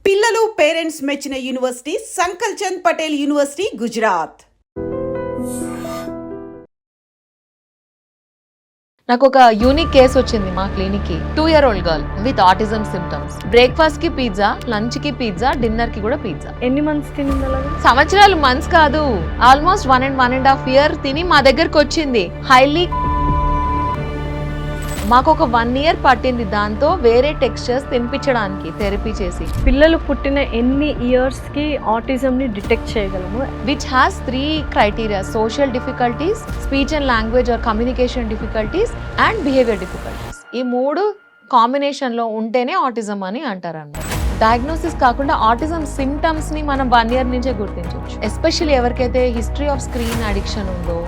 పిల్లలు పేరెంట్స్ మెచ్చిన university సంకల్ Chand Patel university Gujarat. నాకు ఒక యూనిక్ కేసు వచ్చింది మా క్లినిక్ కి. 2-year-old girl with autism symptoms. Breakfast కి పిజ్జా, లంచ్ కి పిజ్జా, డిన్నర్ కి కూడా పిజ్జా. ఎన్ని మంత్స్ తినింది అలా? సంవత్సరాలు, మంత్స్ కాదు, ఆల్మోస్ట్ 1.5 year తిని మా దగ్గరకు వచ్చింది. హైలీ మాకు ఒక 1 year పట్టింది దాంతో వేరే టెక్స్చర్స్ తినిపించడానికి థెరపీ చేసి. పిల్లలు పుట్టిన ఎన్ని ఇయర్స్ కి ఆటిజం ని డిటెక్ట్ చేయగలము? Which has 3 criteria: social difficulties, speech and language are communication difficulties and behaviour difficulties. ఈ 3 కాంబినేషన్ లో ఉంటేనే ఆటిజం అని అంటారు అన్నమాట. డయాగ్నోసిస్ కాకుండా ఆటిజం సిమ్టమ్స్ ని మనం 1 year నుంచే గుర్తించవచ్చు. ఎస్పెషల్లీ ఎవరికైతే హిస్టరీ ఆఫ్ స్క్రీన్ అడిక్షన్ ఉందో.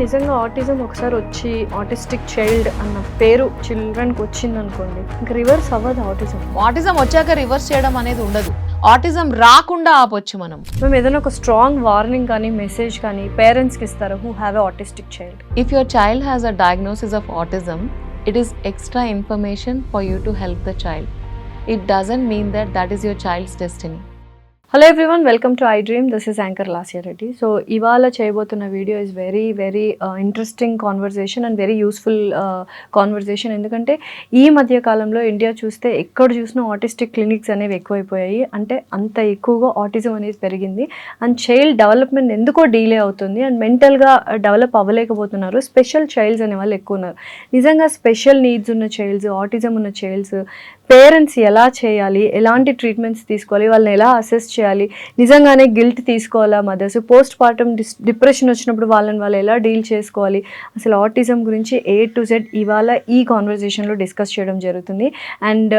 నిజంగా ఆటిజం ఒకసారి వచ్చి ఆటిస్టిక్ చైల్డ్ అన్న పేరు చిల్డ్రన్కి వచ్చింది అనుకోండి, ఇంకా రివర్స్ అవ్వదు ఆటిజం. ఆటిజం వచ్చాక రివర్స్ చేయడం అనేది ఉండదు. ఆటిజం రాకుండా ఆపొచ్చు మనం. మేము ఏదైనా ఒక స్ట్రాంగ్ వార్నింగ్ కానీ మెసేజ్ కానీ పేరెంట్స్కి ఇస్తారు who have a autistic child? If your child has a diagnosis of autism, it is extra information for you to help the child. It doesn't mean that that is your child's destiny. Hello everyone, welcome to I dream. This is anchor Lasya Reddy. So ఇవాళ చేయబోతున్న video is very interesting conversation and very useful conversation. ఎందుకంటే ఈ మధ్య కాలంలో India చూస్తే ఎక్కడ చూసినా autistic clinics అనేవి ఎక్కువైపోయాయి. అంటే అంత ఎక్కువగా ఆటిజం అనేది పెరిగింది అండ్ చైల్డ్ డెవలప్మెంట్ ఎందుకో డీలే అవుతుంది అండ్ మెంటల్గా డెవలప్ అవ్వలేకపోతున్నారు. స్పెషల్ చైల్డ్స్ అనే వాళ్ళు ఎక్కువ ఉన్నారు. నిజంగా స్పెషల్ నీడ్స్ ఉన్న చైల్డ్స్, ఆటిజం ఉన్న చైల్డ్స్ పేరెంట్స్ ఎలా చేయాలి, ఎలాంటి ట్రీట్మెంట్స్ తీసుకోవాలి, వాళ్ళని ఎలా అసెస్ చేయాలి, నిజంగానే గిల్ట్ తీసుకోవాలా మదర్స్, పోస్ట్ పార్టమ్ డిప్రెషన్ వచ్చినప్పుడు వాళ్ళు ఎలా డీల్ చేసుకోవాలి, అసలు ఆటిజం గురించి A to Z ఇవాళ ఈ కాన్వర్జేషన్లో డిస్కస్ చేయడం జరుగుతుంది. అండ్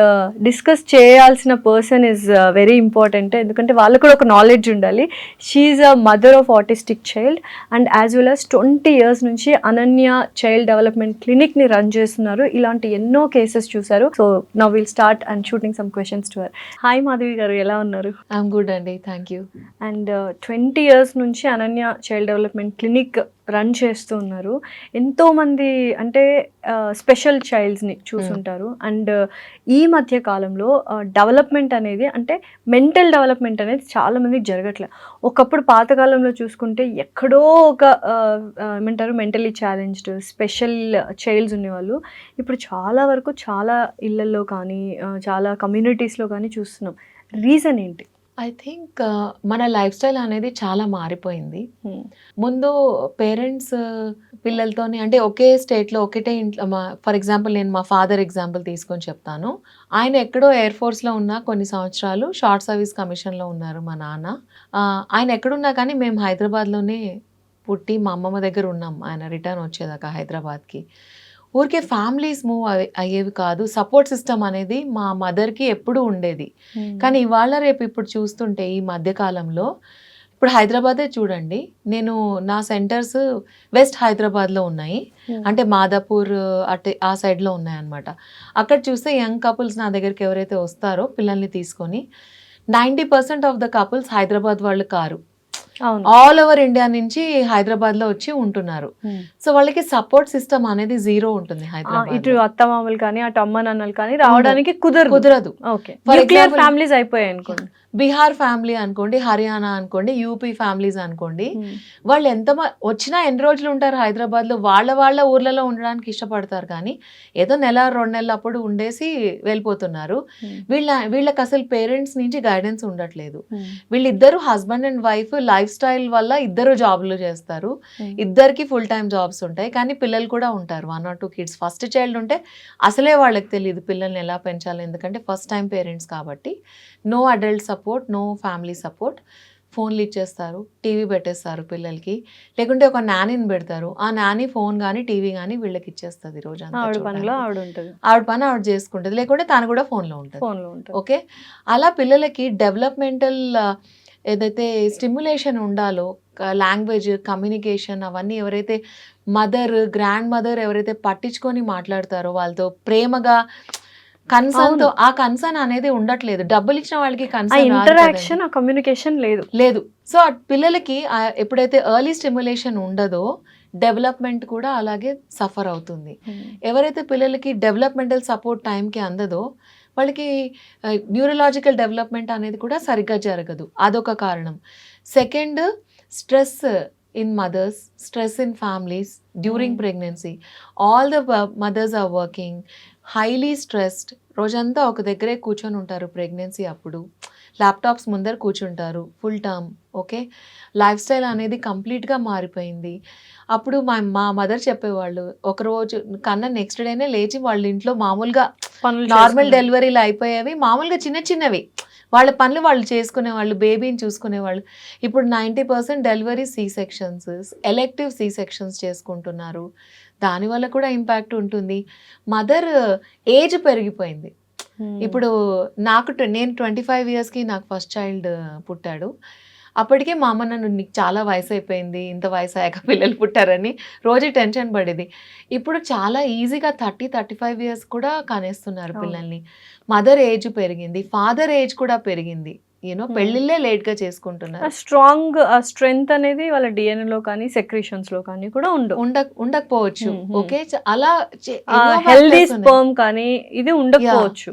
డిస్కస్ చేయాల్సిన పర్సన్ ఈజ్ వెరీ ఇంపార్టెంట్. ఎందుకంటే వాళ్ళకు కూడా ఒక నాలెడ్జ్ ఉండాలి. She's a mother of autistic child and as well as 20 years నుంచి అనన్య చైల్డ్ డెవలప్మెంట్ క్లినిక్ని రన్ చేస్తున్నారు. ఇలాంటి ఎన్నో కేసెస్ చూశారు. So now will start and shooting some questions to her. Hi Madhavi గారు, ఎలా ఉన్నారు? ఐఎమ్ గుడ్ అండి, థ్యాంక్ యూ. అండ్ 20 years నుంచి Ananya child development clinic run చేస్తూ ఉన్నారు. ఎంతోమంది అంటే స్పెషల్ చైల్డ్స్ని చూసుంటారు. అండ్ ఈ మధ్య కాలంలో డెవలప్మెంట్ అనేది అంటే మెంటల్ డెవలప్మెంట్ అనేది చాలామందికి జరగట్లేదు. ఒకప్పుడు పాతకాలంలో చూసుకుంటే ఎక్కడో ఒక ఏమంటారు మెంటలీ ఛాలెంజ్డ్ స్పెషల్ చైల్డ్స్ ఉండేవాళ్ళు. ఇప్పుడు చాలా వరకు చాలా ఇళ్ళల్లో కానీ చాలా కమ్యూనిటీస్లో కానీ చూస్తున్నాం. రీజన్ ఏంటి? ఐ థింక్ మన లైఫ్ స్టైల్ అనేది చాలా మారిపోయింది. ముందు పేరెంట్స్ పిల్లలతోని అంటే ఒకే స్టేట్లో ఒకటే ఇంట్లో, ఫర్ ఎగ్జాంపుల్ నేను మా ఫాదర్ ఎగ్జాంపుల్ తీసుకొని చెప్తాను. ఆయన ఎక్కడో ఎయిర్ ఫోర్స్లో ఉన్న కొన్ని సంవత్సరాలు షార్ట్ సర్వీస్ కమిషన్లో ఉన్నారు మా నాన్న. ఆయన ఎక్కడున్నా కానీ మేము హైదరాబాద్లోనే పుట్టి మా అమ్మమ్మ దగ్గర ఉన్నాం ఆయన రిటర్న్ వచ్చేదాకా హైదరాబాద్కి. ఊరికే ఫ్యామిలీస్ మూవ్ అయ్యేవి కాదు. సపోర్ట్ సిస్టమ్ అనేది మా మదర్కి ఎప్పుడూ ఉండేది. కానీ ఇవాళ రేపు ఇప్పుడు చూస్తుంటే ఈ మధ్యకాలంలో ఇప్పుడు హైదరాబాదే చూడండి, నేను నా సెంటర్స్ వెస్ట్ హైదరాబాద్లో ఉన్నాయి. అంటే మాదాపూర్ అటే ఆ సైడ్లో ఉన్నాయన్నమాట. అక్కడ చూస్తే యంగ్ కపుల్స్ నా దగ్గరికి ఎవరైతే వస్తారో పిల్లల్ని తీసుకొని 90% ఆఫ్ ద కపుల్స్ హైదరాబాద్ వాళ్ళు కారు. ఆల్ ఓవర్ ఇండియా నుంచి హైదరాబాద్ లో వచ్చి ఉంటున్నారు. సో వాళ్ళకి సపోర్ట్ సిస్టమ్ అనేది జీరో ఉంటుంది హైదరాబాద్. ఇటు అత్తమామలు కానీ అటు అమ్మ నాన్నలు కానీ రావడానికి కుదరదు. ఫ్యామిలీస్ అయిపోయాయి అనుకోండి, బీహార్ ఫ్యామిలీ అనుకోండి, హర్యానా అనుకోండి, యూపీ ఫ్యామిలీస్ అనుకోండి, వాళ్ళు ఎంత వచ్చినా ఎన్ని రోజులు ఉంటారు హైదరాబాద్లో, వాళ్ళ ఊర్లలో ఉండడానికి ఇష్టపడతారు. కానీ ఏదో 1-2 నెలలు అప్పుడు ఉండేసి వెళ్ళిపోతున్నారు. వీళ్ళకి అసలు పేరెంట్స్ నుంచి గైడెన్స్ ఉండట్లేదు. వీళ్ళిద్దరు husband and wife life style వల్ల ఇద్దరు జాబ్లు చేస్తారు, ఇద్దరికి ఫుల్ టైం జాబ్స్ ఉంటాయి. కానీ పిల్లలు కూడా ఉంటారు, 1 or 2 kids. ఫస్ట్ చైల్డ్ ఉంటే అసలే వాళ్ళకి తెలియదు పిల్లల్ని ఎలా పెంచాలి, ఎందుకంటే ఫస్ట్ టైం పేరెంట్స్ కాబట్టి. No adult support, no family support. ఫోన్లు ఇచ్చేస్తారు, టీవీ పెట్టేస్తారు పిల్లలకి, లేకుంటే ఒక నానీని పెడతారు. ఆ నానీ ఫోన్ కానీ టీవీ కానీ వీళ్ళకి ఇచ్చేస్తుంది రోజు. ఆవిడ పని ఆవిడ చేసుకుంటుంది, లేకుంటే తను కూడా ఫోన్లో ఉంటుంది. ఓకే, అలా పిల్లలకి డెవలప్మెంటల్ ఏదైతే స్టిమ్యులేషన్ ఉండాలో, లాంగ్వేజ్, కమ్యూనికేషన్, అవన్నీ ఎవరైతే గ్రాండ్ మదర్ ఎవరైతే పట్టించుకొని మాట్లాడతారో, వాళ్ళతో ప్రేమగా కన్సర్న్ తో, ఆ కన్సర్న్ అనేది ఉండట్లేదు. డబ్బులు ఇచ్చిన వాళ్ళకి ఇంటరాక్షన్, కమ్యూనికేషన్ లేదు. సో ఆ పిల్లలకి ఎప్పుడైతే ఎర్లీ స్టిమ్యులేషన్ ఉండదో డెవలప్మెంట్ కూడా అలాగే సఫర్ అవుతుంది. ఎవరైతే పిల్లలకి డెవలప్మెంటల్ సపోర్ట్ టైంకి అందదో వాళ్ళకి న్యూరలాజికల్ డెవలప్మెంట్ అనేది కూడా సరిగ్గా జరగదు, అదొక కారణం. Second, stress in mothers, stress in families during pregnancy. All the mothers are working, highly stressed. రోజంతా ఒక దగ్గరే కూర్చొని ఉంటారు ప్రెగ్నెన్సీ అప్పుడు, ల్యాప్టాప్స్ ముందర కూర్చుంటారు full term. Okay, life style అనేది కంప్లీట్గా మారిపోయింది. అప్పుడు మా మదర్ చెప్పేవాళ్ళు, ఒకరోజు కన్నా నెక్స్ట్ డేనే లేచి వాళ్ళ ఇంట్లో మామూలుగా నార్మల్ డెలివరీలు అయిపోయేవి, మామూలుగా చిన్న చిన్నవి వాళ్ళ పనులు వాళ్ళు చేసుకునేవాళ్ళు, బేబీని చూసుకునేవాళ్ళు. ఇప్పుడు 90% delivery C sections, elective C sections చేసుకుంటున్నారు. దానివల్ల కూడా ఇంపాక్ట్ ఉంటుంది. మదర్ ఏజ్ పెరిగిపోయింది. ఇప్పుడు నేను 25 ఇయర్స్కి నాకు ఫస్ట్ చైల్డ్ పుట్టాడు. అప్పటికే మా అమ్మ నన్ను, నీకు చాలా వయసు అయిపోయింది, ఇంత వయసు అయ్యాక పిల్లలు పుట్టారని రోజు టెన్షన్ పడేది. ఇప్పుడు చాలా ఈజీగా 30-35 ఇయర్స్ కూడా కనేస్తున్నారు పిల్లల్ని. మదర్ ఏజ్ పెరిగింది, ఫాదర్ ఏజ్ కూడా పెరిగింది. పెళ్ళిళ్ళే లేట్ గా చేసుకుంటున్నారు. స్ట్రెంగ్త్ అనేది వాళ్ళ DNA లో కానీ సెక్రీషన్స్ లో కానీ కూడా ఉండకపోవచ్చు. ఓకే, అలా హెల్దీ స్పర్మ్ కానీ ఇది ఉండకపోవచ్చు.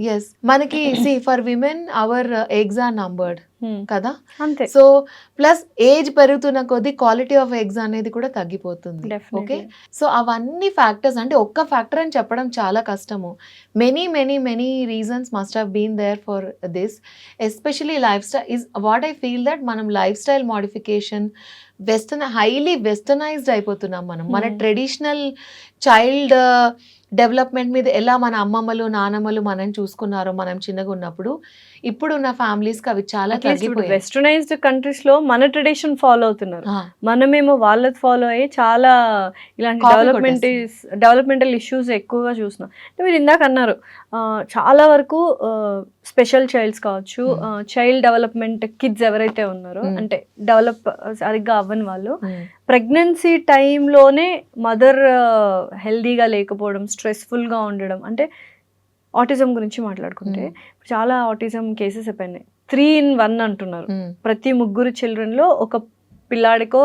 మనకి for women our eggs are numbered కదా, అంతే. సో ప్లస్ ఏజ్ పెరుగుతున్న కొద్దీ క్వాలిటీ ఆఫ్ ఎగ్స్ అనేది కూడా తగ్గిపోతుంది. ఓకే, సో అవన్నీ ఫ్యాక్టర్స్, అంటే ఒక్క ఫ్యాక్టర్ అని చెప్పడం చాలా కష్టము. Many reasons must have been there for this. Especially lifestyle is what I feel that మనం lifestyle modification highly westernised అయిపోతున్నాం మనం. మన ట్రెడిషనల్ చైల్డ్ డెవలప్మెంట్ మీద ఎలా మన అమ్మమ్మలు నానమ్మలు మనం చూసుకున్నారో మనం చిన్నగా ఉన్నప్పుడు, ఇప్పుడున్న ఫ్యామిలీస్కి అవి చాలా తగ్గిపోయాయి. వెస్టర్నైజ్డ్ కంట్రీస్ లో మన ట్రెడిషన్ ఫాలో అవుతున్నారు, మనమేమో వాళ్ళది ఫాలో అయ్యి చాలా ఇలాంటి డెవలప్మెంటల్ ఇష్యూస్ ఎక్కువగా చూస్తున్నాం. మీరు ఇందాక అన్నారు చాలా వరకు స్పెషల్ చైల్డ్స్ కావచ్చు, చైల్డ్ డెవలప్మెంట్ కిడ్స్ ఎవరైతే ఉన్నారో, అంటే డెవలప్ సరిగ్గా అవ్వని వాళ్ళు, ప్రెగ్నెన్సీ టైంలోనే మదర్ హెల్దీగా లేకపోవడం, స్ట్రెస్ఫుల్గా ఉండడం. అంటే ఆటిజం గురించి మాట్లాడుకుంటే చాలా ఆటిజం కేసెస్ అయిపోయినాయి. 3-in-1 అంటున్నారు. ప్రతి 3 చిల్డ్రన్లో ఒక పిల్లాడికో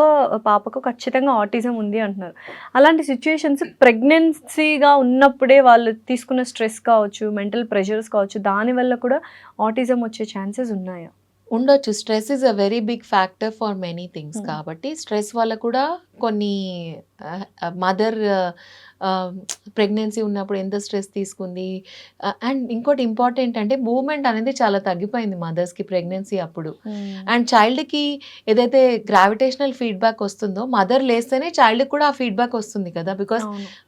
పాపకో ఖచ్చితంగా ఆటిజం ఉంది అంటున్నారు. అలాంటి సిచ్యుయేషన్స్ ప్రెగ్నెన్సీగా ఉన్నప్పుడే వాళ్ళు తీసుకున్న స్ట్రెస్ కావచ్చు, మెంటల్ ప్రెషర్స్ కావచ్చు, దానివల్ల కూడా ఆటిజం వచ్చే ఛాన్సెస్ ఉన్నాయా? ఉండొచ్చు. Stress is a very big factor for many things. కాబట్టి స్ట్రెస్ వల్ల కూడా కొన్ని మదర్ ప్రెగ్నెన్సీ ఉన్నప్పుడు ఎంత స్ట్రెస్ తీసుకుంది. అండ్ ఇంకోటి ఇంపార్టెంట్ అంటే మూవ్మెంట్ అనేది చాలా తగ్గిపోయింది మదర్స్కి ప్రెగ్నెన్సీ అప్పుడు. అండ్ చైల్డ్కి ఏదైతే గ్రావిటేషనల్ ఫీడ్బ్యాక్ వస్తుందో, మదర్ లేస్తేనే చైల్డ్కి కూడా ఆ ఫీడ్బ్యాక్ వస్తుంది కదా, because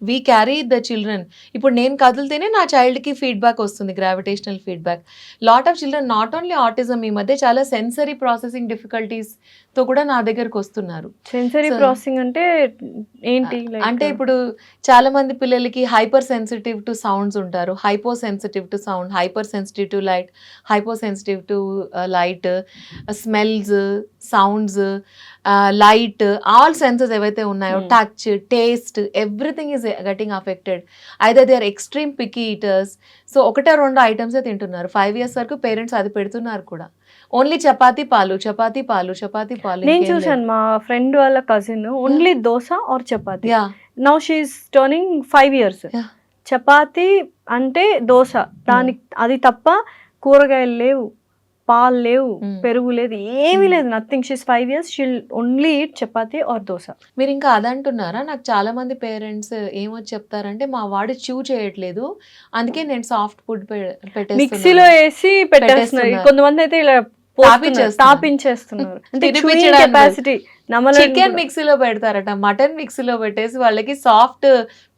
we carry the children. ఇప్పుడు నేను కదిలితేనే నా చైల్డ్కి ఫీడ్బ్యాక్ వస్తుంది, gravitational feedback. Lot of children not only autism, ఈ మధ్య చాలా సెన్సరీ ప్రాసెసింగ్ డిఫికల్టీస్తో కూడా నా దగ్గరకు వస్తున్నారు. సెన్సరీ ప్రాసెసింగ్ అంటే ఏంటి? అంటే ఇప్పుడు చాలా మంది పిల్లలకి హైపర్ సెన్సిటివ్ టు సౌండ్స్ ఉంటారు, hypo sensitive to sound, hyper sensitive to light, hypo sensitive to light, smells, sounds, light, all senses ఏవైతే ఉన్నాయో, touch, taste, everything is getting affected. Either they are extreme picky eaters. So 1-2 ఐటమ్సే తింటున్నారు. 5 years వరకు parents అది పెడుతున్నారు కూడా. Only chapati పాలు, చపాతీ పాలు, చపాతీ పాలు. నేను చూసాను మా ఫ్రెండ్ వాళ్ళ cousin only dosa or chapati. Now she is turning 5 years. Chapati అంటే దోశ, దానికి అది తప్ప కూరగాయలు లేవు, పాలు లేవు, పెరుగు లేదు, ఏమీ లేదు, nothing. She's 5 years, she'll only eat chapati or dosa. మీరు ఇంకా అదంటున్నారా? నాకు చాలా మంది పేరెంట్స్ ఏమో చెప్తారంటే, మా వాడు చూ చేయట్లేదు అందుకే నేను సాఫ్ట్ ఫుడ్ పెట్టేస్తున్నా, మిక్సీలో వేసి పెట్టేస్తున్నారు. కొంతమంది అయితే ఇలా తాపించేస్తున్నారు. కెపాసిటీ. చికెన్ మిక్సీలో పెడతారట, మటన్ మిక్సీలో పెట్టేసి వాళ్ళకి సాఫ్ట్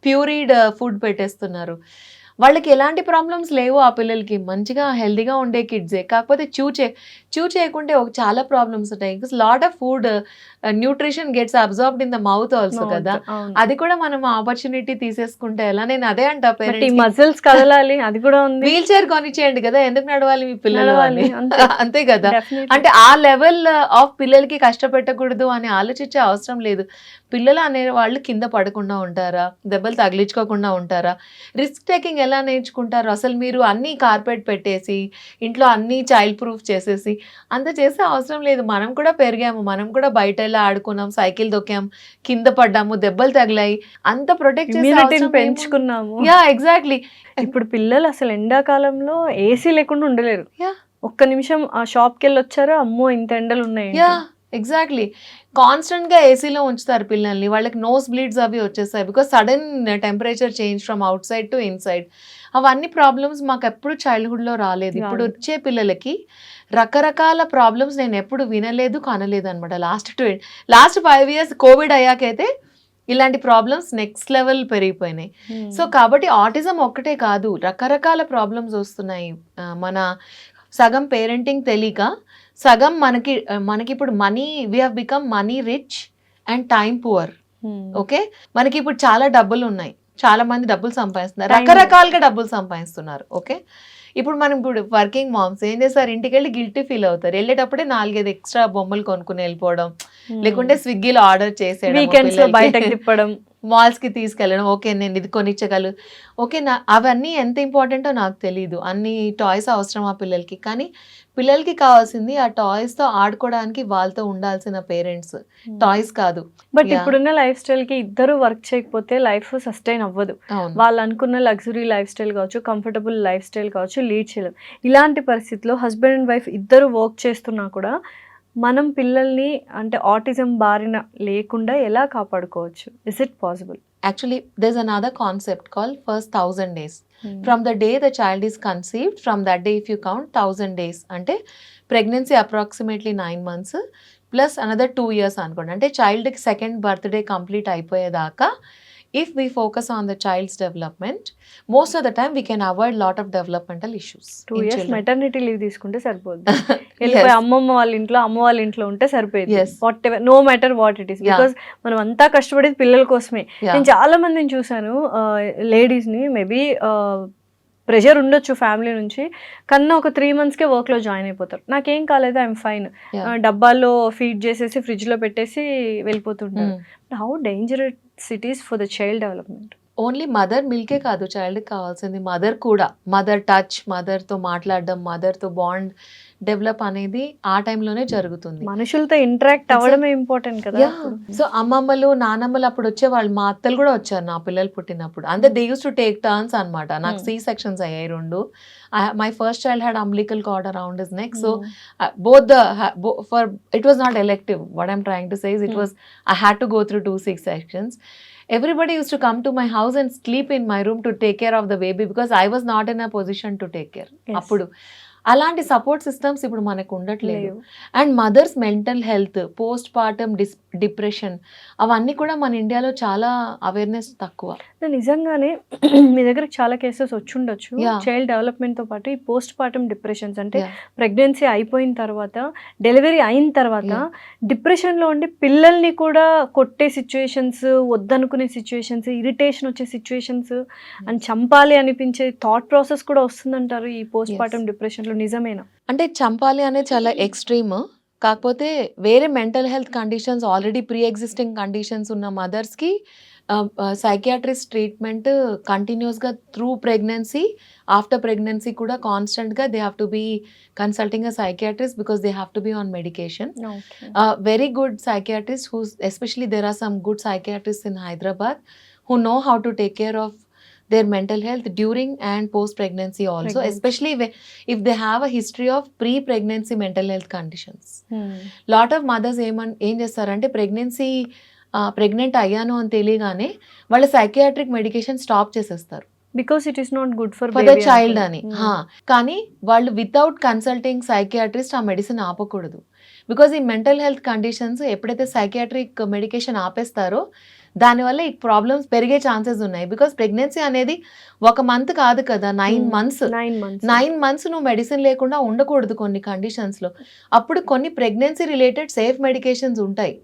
ప్యూరీడ్ ఫుడ్ పెట్టేస్తున్నారు. వాళ్ళకి ఎలాంటి ప్రాబ్లమ్స్ లేవు, ఆ పిల్లలకి మంచిగా హెల్దీగా ఉండే కిడ్సే. కాకపోతే చూ చేయకుంటే చాలా ప్రాబ్లమ్స్ ఉంటాయి. Because lot of food nutrition gets absorbed in the mouth also కదా. అది కూడా మనం ఆపర్చునిటీ తీసేసుకుంటే ఎలా? నేను అదే అంటా, పేరెంట్స్ మజిల్స్ కదలాలి, అది కూడా ఉంది. వీల్ చైర్ కొనిచ్చేయండి కదా, ఎందుకు నడవాలి మీ పిల్లలు అని, అంతే కదా. అంటే ఆ లెవెల్ ఆఫ్ పిల్లలకి కష్టపెట్టకూడదు అని ఆలోచించే అవసరం లేదు. పిల్లలు అనే వాళ్ళు కింద పడకుండా ఉంటారా, దెబ్బలు తగిలించుకోకుండా ఉంటారా, రిస్క్ టేకింగ్ ఎలా నేర్చుకుంటారు? అసలు మీరు అన్ని కార్పెట్ పెట్టేసి ఇంట్లో అన్ని చైల్డ్ ప్రూఫ్ చేసేసి అంత చేసే అవసరం లేదు. మనం కూడా పెరిగాము, మనం కూడా బయట వెళ్ళి ఆడుకున్నాం, సైకిల్ దొక్కాం, కింద పడ్డాము, దెబ్బలు తగిలాయి, అంత ప్రొటెక్ట్ చేసే ఇమ్యూనిటీని అవసరం పెంచుకున్నాము. Yeah exactly. ఇప్పుడు పిల్లలు అసలు ఎండాకాలంలో ఏసీ లేకుండా ఉండలేరు. యా ఒక్క నిమిషం ఆ షాప్కి వెళ్ళి వచ్చారో అమ్మో ఇంత ఎండలు ఉన్నాయి. Yeah exactly. కాన్స్టెంట్గా ఏసీలో ఉంచుతారు పిల్లల్ని, వాళ్ళకి నోస్ బ్లీడ్స్ అవి వచ్చేస్తాయి because sudden temperature change from out side to inside. అవన్నీ ప్రాబ్లమ్స్ మాకు ఎప్పుడు చైల్డ్హుడ్లో రాలేదు. ఇప్పుడు వచ్చే పిల్లలకి రకరకాల ప్రాబ్లమ్స్ నేను ఎప్పుడు వినలేదు కనలేదు అనమాట. లాస్ట్ 5 years కోవిడ్ అయ్యాకైతే ఇలాంటి ప్రాబ్లమ్స్ నెక్స్ట్ లెవెల్ పెరిగిపోయినాయి. సో కాబట్టి ఆటిజం ఒక్కటే కాదు, రకరకాల ప్రాబ్లమ్స్ వస్తున్నాయి. మన సగం పేరెంటింగ్ తెలియక, సగం మనకి ఇప్పుడు money, we have become money rich and time poor. Okay, మనకి ఇప్పుడు చాలా డబ్బులు ఉన్నాయి, చాలా మంది డబ్బులు సంపాదిస్తున్నారు, రకరకాలుగా డబ్బులు సంపాదిస్తున్నారు. ఓకే, ఇప్పుడు మనం ఇప్పుడు వర్కింగ్ మామ్స్ ఏం చేస్తారు, ఇంటికి వెళ్ళి గిల్టీ ఫీల్ అవుతారు, వెళ్ళేటప్పుడే 4-5 ఎక్స్ట్రా బొమ్మలు కొనుక్కుని వెళ్ళిపోవడం, లేకుంటే స్విగ్గీలో ఆర్డర్ వీకెండ్స్ లో బయటకు చేసేయడం, తిప్పడం, మాల్స్ కి తీసుకెళ్ళడం. ఓకే నేను ఇది కొనిచ్చగలను, ఓకే అవన్నీ ఎంత ఇంపార్టెంటో నాకు తెలియదు. అన్ని టాయ్స్ అవసరం ఆ పిల్లలకి, కానీ పిల్లలకి కావాల్సింది ఆ టాయ్స్ తో ఆడుకోవడానికి వాళ్ళతో ఉండాల్సిన పేరెంట్స్, టాయ్స్ కాదు. But Yeah. ఇప్పుడున్న లైఫ్ స్టైల్ కి ఇద్దరు వర్క్ చేయకపోతే లైఫ్ సస్టైన్ అవ్వదు. అవును. వాళ్ళు అనుకున్న లగ్జరీ లైఫ్ స్టైల్ కావచ్చు, కంఫర్టబుల్ లైఫ్ స్టైల్ కావచ్చు, లీడ్ చేయలేం. ఇలాంటి పరిస్థితిలో హస్బెండ్ అండ్ వైఫ్ ఇద్దరు వర్క్ చేస్తున్నా కూడా మనం పిల్లల్ని అంటే ఆటిజం బారిన లేకుండా ఎలా కాపాడుకోవచ్చు? Is it possible? Actually, there's another concept called first 1000 days. From the day the child is conceived, from that day if you count 1000 days, అంటే pregnancy approximately 9 months plus another 2 years అనుకోండి. అంటే చైల్డ్కి second birthday complete అయిపోయేదాకా if we focus on the child's development, most of the time we can avoid lot of developmental issues. 2 years maternity leave తీసుకుంటే సరిపోద్ది. Yes. వెళ్ళిపోయి అమ్మ వాళ్ళ ఇంట్లో ఉంటే సరిపోయింది. Yes. Whatever, no matter what it is, Yeah. Because మనం అంతా కష్టపడేది పిల్లల కోసమే. Yeah. నేను చాలా మందిని చూసాను, లేడీస్ ని, మేబీ ప్రెషర్ ఉండొచ్చు ఫ్యామిలీ నుంచి, కన్నా ఒక 3 monthsకే వర్క్లో జాయిన్ అయిపోతారు. నాకేం కాలేదు, ఐఎమ్ ఫైన్, Yeah. డబ్బాల్లో ఫీడ్ చేసేసి ఫ్రిడ్జ్లో పెట్టేసి వెళ్ళిపోతుంటారు. Mm. How dangerous it is for the child development? Only mother మిల్కే కాదు, చైల్డ్కి కావాల్సింది మదర్ కూడా. మదర్ టచ్, మదర్తో మాట్లాడడం, మదర్తో బాండ్ డెవలప్ అనేది ఆ టైంలోనే జరుగుతుంది. మనుషులతో ఇంటరాక్ట్ అవ్వడమే ఇంపార్టెంట్ కదా. సో అమ్మమ్మలు నానమ్మలు అప్పుడు వచ్చేవాళ్ళు, మా అత్తలు కూడా వచ్చారు నా పిల్లలు పుట్టినప్పుడు. అంటే they use to take turns అనమాట. నాకు C sections అయ్యాయి 2. My first child had umbilical card around his neck. So both for it was not elective. What I'm trying to say is it was, I had to go through 2 C sections. Everybody used to come to my house and sleep in my room to take care of the baby because I was not in a position to take care. Yes. అప్పుడు అలాంటి support systems ఇప్పుడు మనకు ఉండట్లేదు. లేవు. And mothers mental health, postpartum depression, అవన్నీ కూడా మన ఇండియాలో చాలా అవేర్నెస్ తక్కువ. నిజంగానే మీ దగ్గర చాలా కేసెస్ వచ్చుండొచ్చు. Yeah. చైల్డ్ డెవలప్మెంట్ తో పాటు ఈ పోస్ట్ పార్టమ్ డిప్రెషన్స్, అంటే Yeah. ప్రెగ్నెన్సీ అయిపోయిన తర్వాత, డెలివరీ అయిన తర్వాత డిప్రెషన్ లో ఉండి పిల్లల్ని కూడా కొట్టే సిచ్యువేషన్స్, వద్దనుకునే సిచ్యువేషన్స్, ఇరిటేషన్ వచ్చే సిచ్యువేషన్స్, అని చంపాలి అనిపించే థాట్ ప్రాసెస్ కూడా వస్తుందంటారు ఈ పోస్ట్ పార్టమ్ డిప్రెషన్ లో. నిజమేనా? అంటే చంపాలి అనేది చాలా ఎక్స్ట్రీమ్. కాకపోతే వేరే mental health conditions, already pre existing conditions ఉన్న మదర్స్కి సైకియాట్రిస్ట్ ట్రీట్మెంట్ కంటిన్యూస్గా త్రూ ప్రెగ్నెన్సీ, ఆఫ్టర్ ప్రెగ్నెన్సీ కూడా కాన్స్టెంట్గా they have to be consulting a psychiatrist because they have to be on medication. Very good psychiatrists who's, especially there are some good psychiatrists in Hyderabad who know how to take care of their mental health during and post pregnancy also, Pregnancy. especially if they have a history of pre pregnancy mental health conditions. Lot of mothers ఏం చేస్తారంటే pregnant అయ్యాను అని తెలియగానే వాళ్ళ psychiatric medication stop చేసేస్తారు because it is not good for the child అని. కానీ వాళ్ళు వితౌట్ కన్సల్టింగ్ సైకియాట్రిస్ట్ ఆ మెడిసిన్ ఆపకూడదు. బికాజ్ ఈ మెంటల్ హెల్త్ కండిషన్స్ ఎప్పుడైతే సైకియాట్రిక్ మెడికేషన్ ఆపేస్తారో దానివల్ల ఈ ప్రాబ్లమ్స్ పెరిగే ఛాన్సెస్ ఉన్నాయి. బికాస్ ప్రెగ్నెన్సీ అనేది 1 month కాదు కదా, 9 months. 9 months నువ్వు మెడిసిన్ లేకుండా ఉండకూడదు కొన్ని కండిషన్స్లో. అప్పుడు కొన్ని ప్రెగ్నెన్సీ రిలేటెడ్ సేఫ్ మెడికేషన్స్ ఉంటాయి,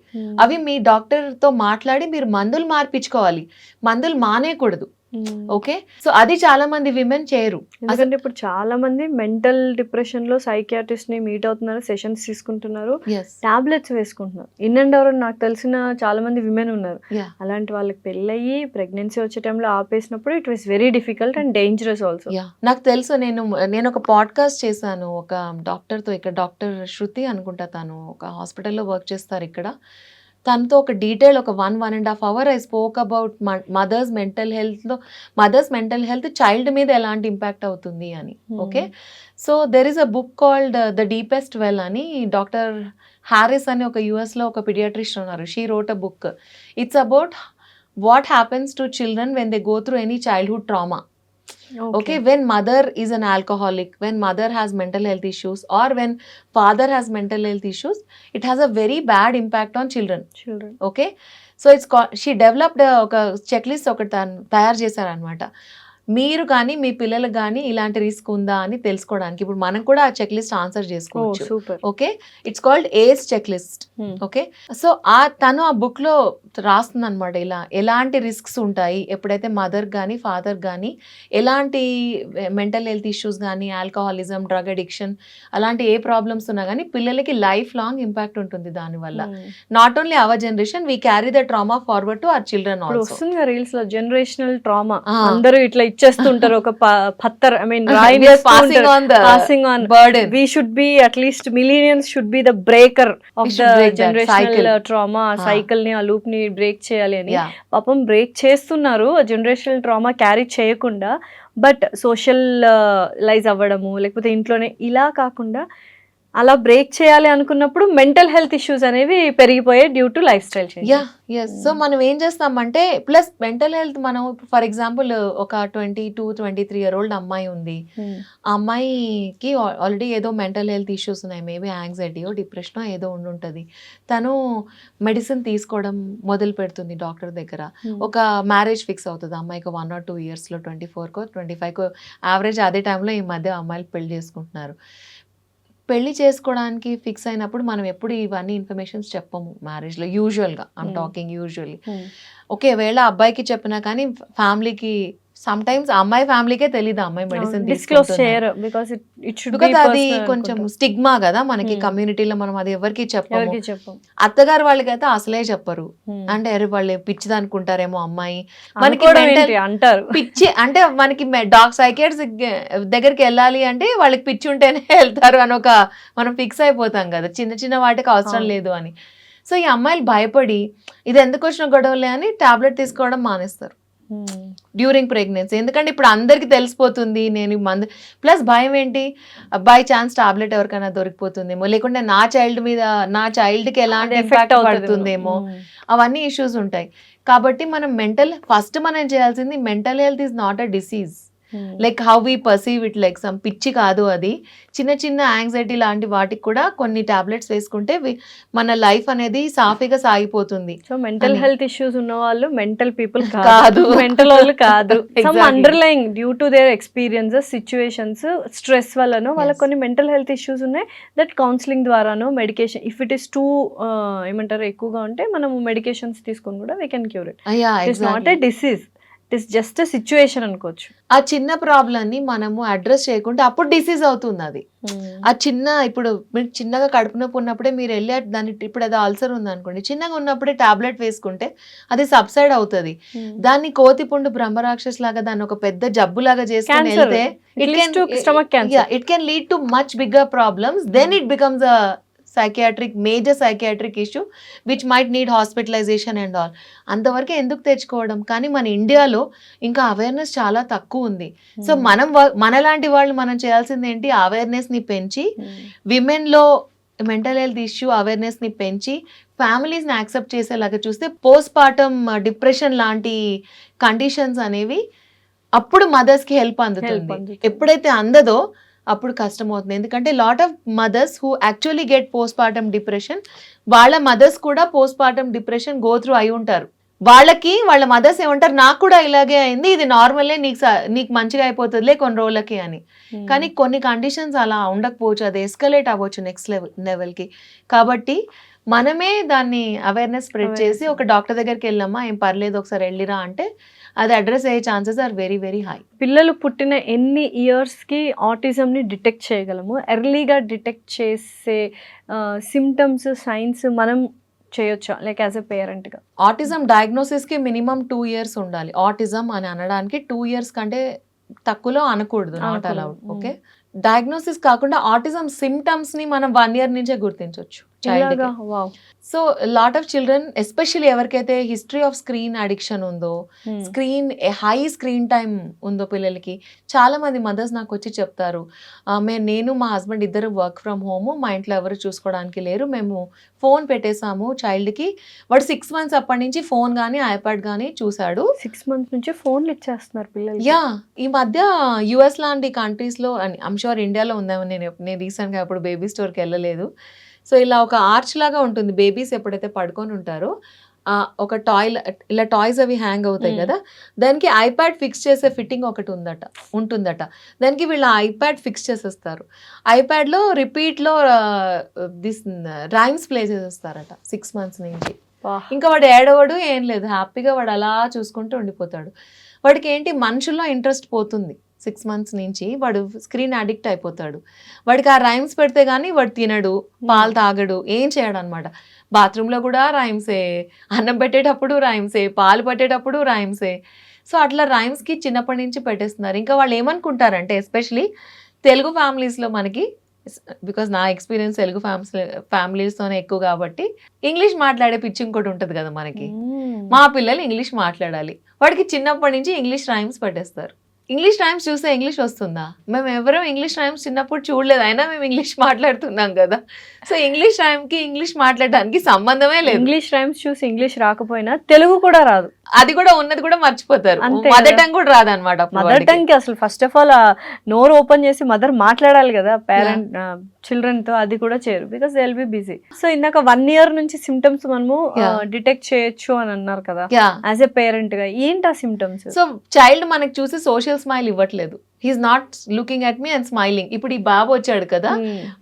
అవి మీ డాక్టర్తో మాట్లాడి మీరు మందులు మార్పించుకోవాలి, మందులు మానేయకూడదు. ఓకే, సో అది చాలా మంది విమెన్ చేయరు. ఎందుకంటే ఇప్పుడు చాలా మంది మెంటల్ డిప్రెషన్ లో సైకియాట్రిస్ట్ ని మీట్ అవుతున్నారు, సెషన్స్ తీసుకుంటున్నారు, టాబ్లెట్స్ వేసుకుంటున్నారు. ఇన్ అండ్ అవుట్ నాకు తెలిసిన చాలా మంది విమెన్ ఉన్నారు. అలాంటి వాళ్ళకి పెళ్ళయి ప్రెగ్నెన్సీ వచ్చే టైంలో ఆపేసినప్పుడు it was very difficult and dangerous also. నాకు తెలుసు, నేను ఒక పాడ్కాస్ట్ చేశాను ఒక డాక్టర్తో, ఇక్కడ డాక్టర్ శృతి అనుకుంటా, తను ఒక హాస్పిటల్లో వర్క్ చేస్తారు ఇక్కడ. తనతో ఒక డీటెయిల్ ఒక 1.5 hours I spoke about mother's mental health child మీద ఎలాంటి ఇంపాక్ట్ అవుతుంది అని. Okay, so there is a book called the deepest well అని, డాక్టర్ హ్యారిస్ అని ఒక యుఎస్లో ఒక పిడియాట్రిషియన్ ఉన్నారు. She wrote a book. It's about what happens to children when they go through any childhood trauma. Okay, when mother is an alcoholic, when mother has mental health issues, or when father has mental health issues, it has a very bad impact on children. Okay, so she developed ఒక checklist ఒకటి తయారు చేశారనమాట. మీరు కానీ మీ పిల్లలకు కానీ ఇలాంటి risk ఉందా అని తెలుసుకోవడానికి. ఇప్పుడు మనం కూడా ఆ చెక్ లిస్ట్ ఆన్సర్ చేసుకోవచ్చు. Okay, it's called age check list. Okay, so తను ఆ బుక్ లో రాస్తుంది అనమాట, ఇలా ఎలాంటి రిస్క్స్ ఉంటాయి ఎప్పుడైతే మదర్ కానీ ఫాదర్ కానీ ఎలాంటి మెంటల్ హెల్త్ ఇష్యూస్ కానీ, ఆల్కహాలిజం, డ్రగ్ అడిక్షన్, అలాంటి ఏ ప్రాబ్లమ్స్ ఉన్నా కానీ పిల్లలకి లైఫ్ లాంగ్ ఇంపాక్ట్ ఉంటుంది దానివల్ల. Not only our generation, we carry the trauma forward to our children also. Reels లో జనరేషనల్ ట్రామా అందరూ ఇట్లా ఇచ్చేస్తుంటారు, ఒక Patthar, I mean passing on burden. We should be, at least millennials should be the breaker of the generational trauma cycle ని, ఆ loop ని break చేయాలి అని. పాపం బ్రేక్ చేస్తున్నారు జనరేషనల్ ట్రామా క్యారీ చేయకుండా, బట్ సోషల్ లైజ్ అవ్వడము, లేకపోతే ఇంట్లోనే ఇలా కాకుండా అలా బ్రేక్ చేయాలి అనుకున్నప్పుడు మెంటల్ హెల్త్ ఇష్యూస్ అనేవి పెరిగిపోయాయి due to life style change. So మనం ఏం చేస్తామంటే, ప్లస్ మెంటల్ హెల్త్, మనం ఫర్ ఎగ్జాంపుల్ ఒక 22-23 year old అమ్మాయి ఉంది. ఆ అమ్మాయికి ఆల్రెడీ ఏదో మెంటల్ హెల్త్ ఇష్యూస్ ఉన్నాయి, మేబీ యాంగ్జైటీయో డిప్రెషనో ఏదో ఉండుంటుంది. తను మెడిసిన్ తీసుకోవడం మొదలు పెడుతుంది డాక్టర్ దగ్గర. ఒక మ్యారేజ్ ఫిక్స్ అవుతుంది అమ్మాయికి 1 or 2 years, 24కో 25కో యావరేజ్. అదే టైంలో ఈ మధ్య అమ్మాయిలు పెళ్లి చేసుకుంటున్నారు. పెళ్లి చేసుకోవడానికి ఫిక్స్ అయినప్పుడు మనం ఎప్పుడు ఇవన్నీ ఇన్ఫర్మేషన్స్ చెప్పము మ్యారేజ్లో, యూజువల్గా ఐమ్ టాకింగ్ యూజువల్లీ. ఓకే, వేళ అబ్బాయికి చెప్పినా కానీ ఫ్యామిలీకి సమ్ టైమ్స్ అమ్మాయి ఫ్యామిలీకే తెలియదు అమ్మాయి మెడిసిన్ తీసుకుంటున్నారు. బికాజ్ అది కొంచెం స్టిగ్మా కదా మనకి కమ్యూనిటీలో, మనం అది ఎవరికి చెప్పము. అత్తగారు వాళ్ళకైతే అసలే చెప్పరు, అంటే అరే వాళ్ళు పిచ్చిది అనుకుంటారేమో అమ్మాయి, మనకి అంటారు పిచ్చి అంటే మనకి సైకియాట్రిస్ట్ దగ్గరికి వెళ్ళాలి అంటే వాళ్ళకి పిచ్చి ఉంటేనే వెళ్తారు అని ఒక మనం ఫిక్స్ అయిపోతాం కదా, చిన్న చిన్న వాటికి అవసరం లేదు అని. సో ఈ అమ్మాయిలు భయపడి ఇది ఎందుకు వచ్చిన గొడవలే అని టాబ్లెట్ తీసుకోవడం మానేస్తారు డ్యూరింగ్ ప్రెగ్నెన్సీ. ఎందుకంటే ఇప్పుడు అందరికి తెలిసిపోతుంది నేను మందు, ప్లస్ భయం ఏంటి, బై ఛాన్స్ టాబ్లెట్ ఎవరికైనా దొరికిపోతుందేమో, లేకుంటే నా చైల్డ్కి ఎలాంటి ఇంపాక్ట్ పడుతుందేమో, అవన్నీ ఇష్యూస్ ఉంటాయి. కాబట్టి మనం ఫస్ట్ మనం చేయాల్సింది, mental health is not a disease, like how we perceive it, like some పిచ్చి కాదు అది. చిన్న చిన్న యాంగ్జైటీ లాంటి వాటికి కూడా కొన్ని టాబ్లెట్స్ వేసుకుంటే మన లైఫ్ అనేది సాఫీగా సాగిపోతుంది. సో మెంటల్ హెల్త్ ఇష్యూస్ ఉన్న వాళ్ళు మెంటల్ పీపుల్ కాదు, మెంటల్ వాళ్ళు కాదు. Some underlying due to their experiences, situations, stress వల్లనో వాళ్ళకి కొన్ని మెంటల్ హెల్త్ ఇష్యూస్ ఉన్నాయి. దట్ కౌన్సిలింగ్ ద్వారానో, medication, if it is two ఏమంటారు ఎక్కువగా ఉంటే మనము మెడికేషన్స్ తీసుకొని కూడా we can cure it. It is not a disease, it is just a situation అనుకోవచ్చు. ఆ చిన్న ప్రాబ్లమ్ని మనము అడ్రస్ చేయకుంటే అప్పుడు డిసీజ్ అవుతుంది అది. ఆ ఇప్పుడు మీరు చిన్నగా కడుపు నొప్పి ఉన్నప్పుడే మీరు వెళ్ళి దాన్ని, ఇప్పుడు అది అల్సర్ ఉంది అనుకోండి, చిన్నగా ఉన్నప్పుడే టాబ్లెట్ వేసుకుంటే అది సబ్సైడ్ అవుతుంది. దాన్ని కోతిపుండు బ్రహ్మరాక్షస్ లాగా దాన్ని ఒక పెద్ద జబ్బు లాగా చేసుకుని వెళ్తే it can lead to much bigger problems. Then it becomes a major psychiatric issue which might need hospitalization and all. అంతవరకు ఎందుకు తెచ్చుకోవడం? కానీ మన ఇండియాలో ఇంకా అవేర్నెస్ చాలా తక్కువ ఉంది. సో మనలాంటి వాళ్ళు మనం చేయాల్సింది ఏంటి, అవేర్నెస్ని పెంచి విమెన్లో మెంటల్ హెల్త్ ఇష్యూ అవేర్నెస్ని పెంచి ఫ్యామిలీస్ని యాక్సెప్ట్ చేసేలాగా చూస్తే పోస్ట్ పార్టమ్ డిప్రెషన్ లాంటి కండిషన్స్ అనేవి అప్పుడు మదర్స్కి హెల్ప్ అందుతుంది. ఎప్పుడైతే అందదో అప్పుడు కష్టం అవుతుంది. ఎందుకంటే lot of mothers who actually get postpartum depression, వాళ్ళ మదర్స్ కూడా postpartum depression go through అయి ఉంటారు. వాళ్ళ మదర్స్ ఏమంటారు, నాకు కూడా ఇలాగే అయింది, ఇది నార్మల్లే, నీకు మంచిగా అయిపోతుందిలే కొన్ని రోజులకి అని. కానీ కొన్ని కండిషన్స్ అలా ఉండకపోవచ్చు, అది ఎస్కలేట్ అవ్వచ్చు నెక్స్ట్ లెవెల్కి. కాబట్టి మనమే దాన్ని అవేర్నెస్ స్ప్రెడ్ చేసి ఒక డాక్టర్ దగ్గరికి వెళ్ళమ్మా ఏం పర్లేదు ఒకసారి వెళ్ళిరా అంటే అది అడ్రస్ అయ్యే chances are very very high. పిల్లలు పుట్టిన ఎన్ని ఇయర్స్కి ఆటిజంని డిటెక్ట్ చేయగలము? ఎర్లీగా డిటెక్ట్ చేసే సిమ్టమ్స్ సైన్స్ మనం చేయొచ్చా లైక్ యాజ్ ఎ పేరెంట్గా? ఆటిజం డయాగ్నోసిస్కి మినిమం 2 years ఉండాలి. ఆటిజం అని అనడానికి 2 years కంటే తక్కువలో అనకూడదు, నాట్ అలౌడ్. ఓకే, డయాగ్నోసిస్ కాకుండా ఆటిజం సిమ్టమ్స్ ని మనం 1 year నుంచే గుర్తించవచ్చు child. So lot of children especially ఎవరికైతే హిస్టరీ ఆఫ్ స్క్రీన్ అడిక్షన్ ఉందో, హై స్క్రీన్ టైం ఉందో పిల్లలకి, చాలా మంది మదర్స్ నాకు వచ్చి చెప్తారు, నేను మా హస్బెండ్ ఇద్దరు వర్క్ ఫ్రమ్ హోమ్, మా ఇంట్లో ఎవరు చూసుకోవడానికి లేరు, మేము ఫోన్ పెట్టేసాము చైల్డ్కి, వాడు 6 months అప్పటి నుంచి ఫోన్ కానీ ఐప్యాడ్ కానీ చూశాడు. 6 months నుంచి ఫోన్లు ఇచ్చేస్తున్నారు పిల్లలు. యా, ఈ మధ్య యుఎస్ లాంటి కంట్రీస్లో, ఐమ్ షూర్ ఇండియాలో ఉందేమో, నేను రీసెంట్గా అప్పుడు బేబీ స్టోర్కి వెళ్ళలేదు. సో ఇలా ఒక ఆర్చ్ లాగా ఉంటుంది, బేబీస్ ఎప్పుడైతే పడుకొని ఉంటారో ఒక ఇలా టాయ్స్ అవి హ్యాంగ్ అవుతాయి కదా, దానికి ఐప్యాడ్ ఫిక్స్ చేసే ఫిట్టింగ్ ఒకటి ఉంటుందట. దానికి వీళ్ళు ఐప్యాడ్ ఫిక్స్ చేసేస్తారు. ఐప్యాడ్లో రిపీట్లో రైమ్స్ ప్లే చేసేస్తారట 6 months నుంచి. ఇంకా వాడు ఏడవడు ఏం లేదు, హ్యాపీగా వాడు అలా చూసుకుంటూ ఉండిపోతాడు. వాడికి ఏంటి మనుషుల్లో ఇంట్రెస్ట్ పోతుంది 6 months నుంచి, వాడు స్క్రీన్ అడిక్ట్ అయిపోతాడు. వాడికి ఆ రైమ్స్ పెడితే కానీ వాడు తినడు, పాలు తాగడు, ఏం చేయడు అనమాట. బాత్రూంలో కూడా రైమ్సే, అన్నం పెట్టేటప్పుడు రైమ్సే, పాలు పట్టేటప్పుడు రైమ్సే. సో అట్లా రైమ్స్కి చిన్నప్పటి నుంచి పెట్టేస్తున్నారు. ఇంకా వాళ్ళు ఏమనుకుంటారంటే, ఎస్పెషలీ తెలుగు ఫ్యామిలీస్లో మనకి, బికాజ్ నా ఎక్స్పీరియన్స్ తెలుగు ఫ్యామిలీస్తోనే ఎక్కువ కాబట్టి, ఇంగ్లీష్ మాట్లాడే పిచ్చి ఇంకోటి ఉంటుంది కదా మనకి, మా పిల్లలు ఇంగ్లీష్ మాట్లాడాలి, వాడికి చిన్నప్పటి నుంచి ఇంగ్లీష్ రైమ్స్ పెట్టేస్తారు. ఇంగ్లీష్ రైమ్స్ చూస్తే ఇంగ్లీష్ వస్తుందా? మేము ఎవరో ఇంగ్లీష్ రైమ్స్ చిన్నప్పుడు చూడలేదు, అయినా మేము ఇంగ్లీష్ మాట్లాడుతున్నాం కదా. సో ఇంగ్లీష్ రైమ్కి ఇంగ్లీష్ మాట్లాడడానికి సంబంధమే లేదు. ఇంగ్లీష్ రైమ్స్ చూసి ఇంగ్లీష్ రాకపోయినా తెలుగు కూడా రాదు, అది కూడా ఉన్నది కూడా మర్చిపోతారు, మదర్ టంగ్ కూడా రాదనమాట. మదర్ టంగ్ కి అసలు ఫస్ట్ ఆఫ్ ఆల్ నోరు ఓపెన్ చేసి మదర్ మాట్లాడాలి కదా పేరెంట్ చిల్డ్రన్ తో, అది కూడా చేయరు because they will be busy. So ఇందాక 1 year నుంచి సిమ్టమ్స్ మనము డిటెక్ట్ చేయొచ్చు అని అన్నారు కదా, యాజ్ ఎ పేరెంట్ గా ఏంటి ఆ సిమ్టమ్స్? సో చైల్డ్ మనకి చూసి సోషల్ స్మైల్ ఇవ్వట్లేదు, he's not looking at me and smiling. ఇప్పుడు ఈ బాబు వచ్చాడు కదా,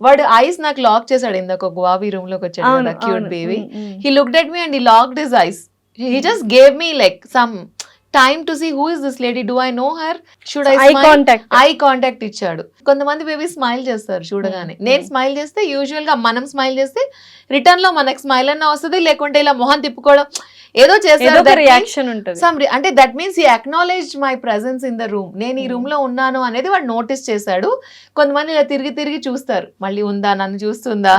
వాడు ఐస్ నాకు లాక్ చేశాడు. ఇందాక ఒక బాబీ రూమ్ లోకి వచ్చాడు కదా, cute baby, he looked at me and he locked his eyes. He just gave me like some time to see who is this lady, do I know her, should I smile, eye contact ఇచ్చాడు. కొంతమంది baby smile చేస్తారు చూడగానే. నేను smile చేస్తే, usual గా మనం smile చేస్తే return లో మనకు స్మైల్ అన్న వస్తుంది, లేకుంటే ఇలా మొహం తిప్పుకోవడం ఏదో చేస్తారు, రియాక్షన్ ఉంటుంది. అంటే that means he acknowledged my presence in the room, నేను ఈ రూమ్ లో ఉన్నాను అనేది వాడు నోటీస్ చేశాడు. కొంతమంది ఇలా తిరిగి తిరిగి చూస్తారు, మళ్ళీ ఉందా, నన్ను చూస్తుందా,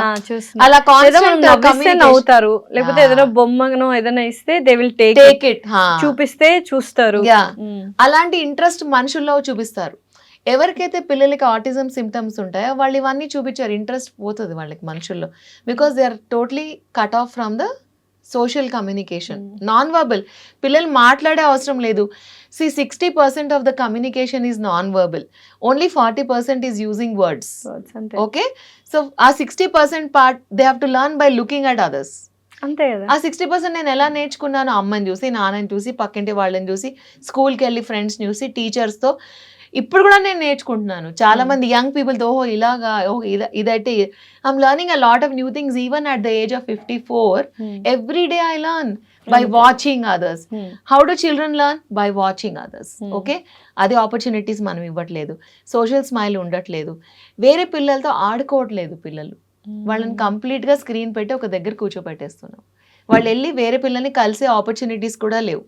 అలా కాన్స్టెంట్ అవుతారు. లేకపోతే ఏదైనా బొమ్మను ఏదైనా ఇస్తే దే విల్ టేక్ ఇట్, చూపిస్తే చూస్తారు. అలాంటి ఇంట్రెస్ట్ మనుషుల్లో చూపిస్తారు. ఎవరికైతే పిల్లలకి ఆటిజం సిమ్టమ్స్ ఉంటాయో వాళ్ళు ఇవన్నీ చూపించారు, ఇంట్రెస్ట్ పోతుంది వాళ్ళకి మనుషుల్లో, because they are totally cut off from the social communication. Non verbal, పిల్లలు మాట్లాడే అవసరం లేదు. 60% of the communication is non verbal, only 40% is using words. Okay, so ఆ 60% part they have to learn by looking at others. అంతే కదా. ఆ 60% నేను ఎలా నేర్చుకున్నాను? అమ్మని చూసి, నాన్నని చూసి, పక్కింటి వాళ్ళని చూసి, స్కూల్కి వెళ్ళి ఫ్రెండ్స్ చూసి, టీచర్స్తో. ఇప్పుడు కూడా నేను నేర్చుకుంటున్నాను చాలా మంది యంగ్ పీపుల్తో, ఓహో ఇలాగా, ఓహో ఇదైతే I'm learning a lot of new things even at the age of 54. Every day I learn by watching others. How do children learn? By watching others. Okay, అది ఆపర్చునిటీస్ మనం ఇవ్వట్లేదు, సోషల్ స్మైల్ ఉండట్లేదు, వేరే పిల్లలతో ఆడుకోవట్లేదు పిల్లలు, వాళ్ళని కంప్లీట్గా స్క్రీన్ పెట్టి ఒక దగ్గర కూర్చోబెట్టేస్తున్నాం. వాళ్ళు వెళ్ళి వేరే పిల్లల్ని కలిసే ఆపర్చునిటీస్ కూడా లేవు.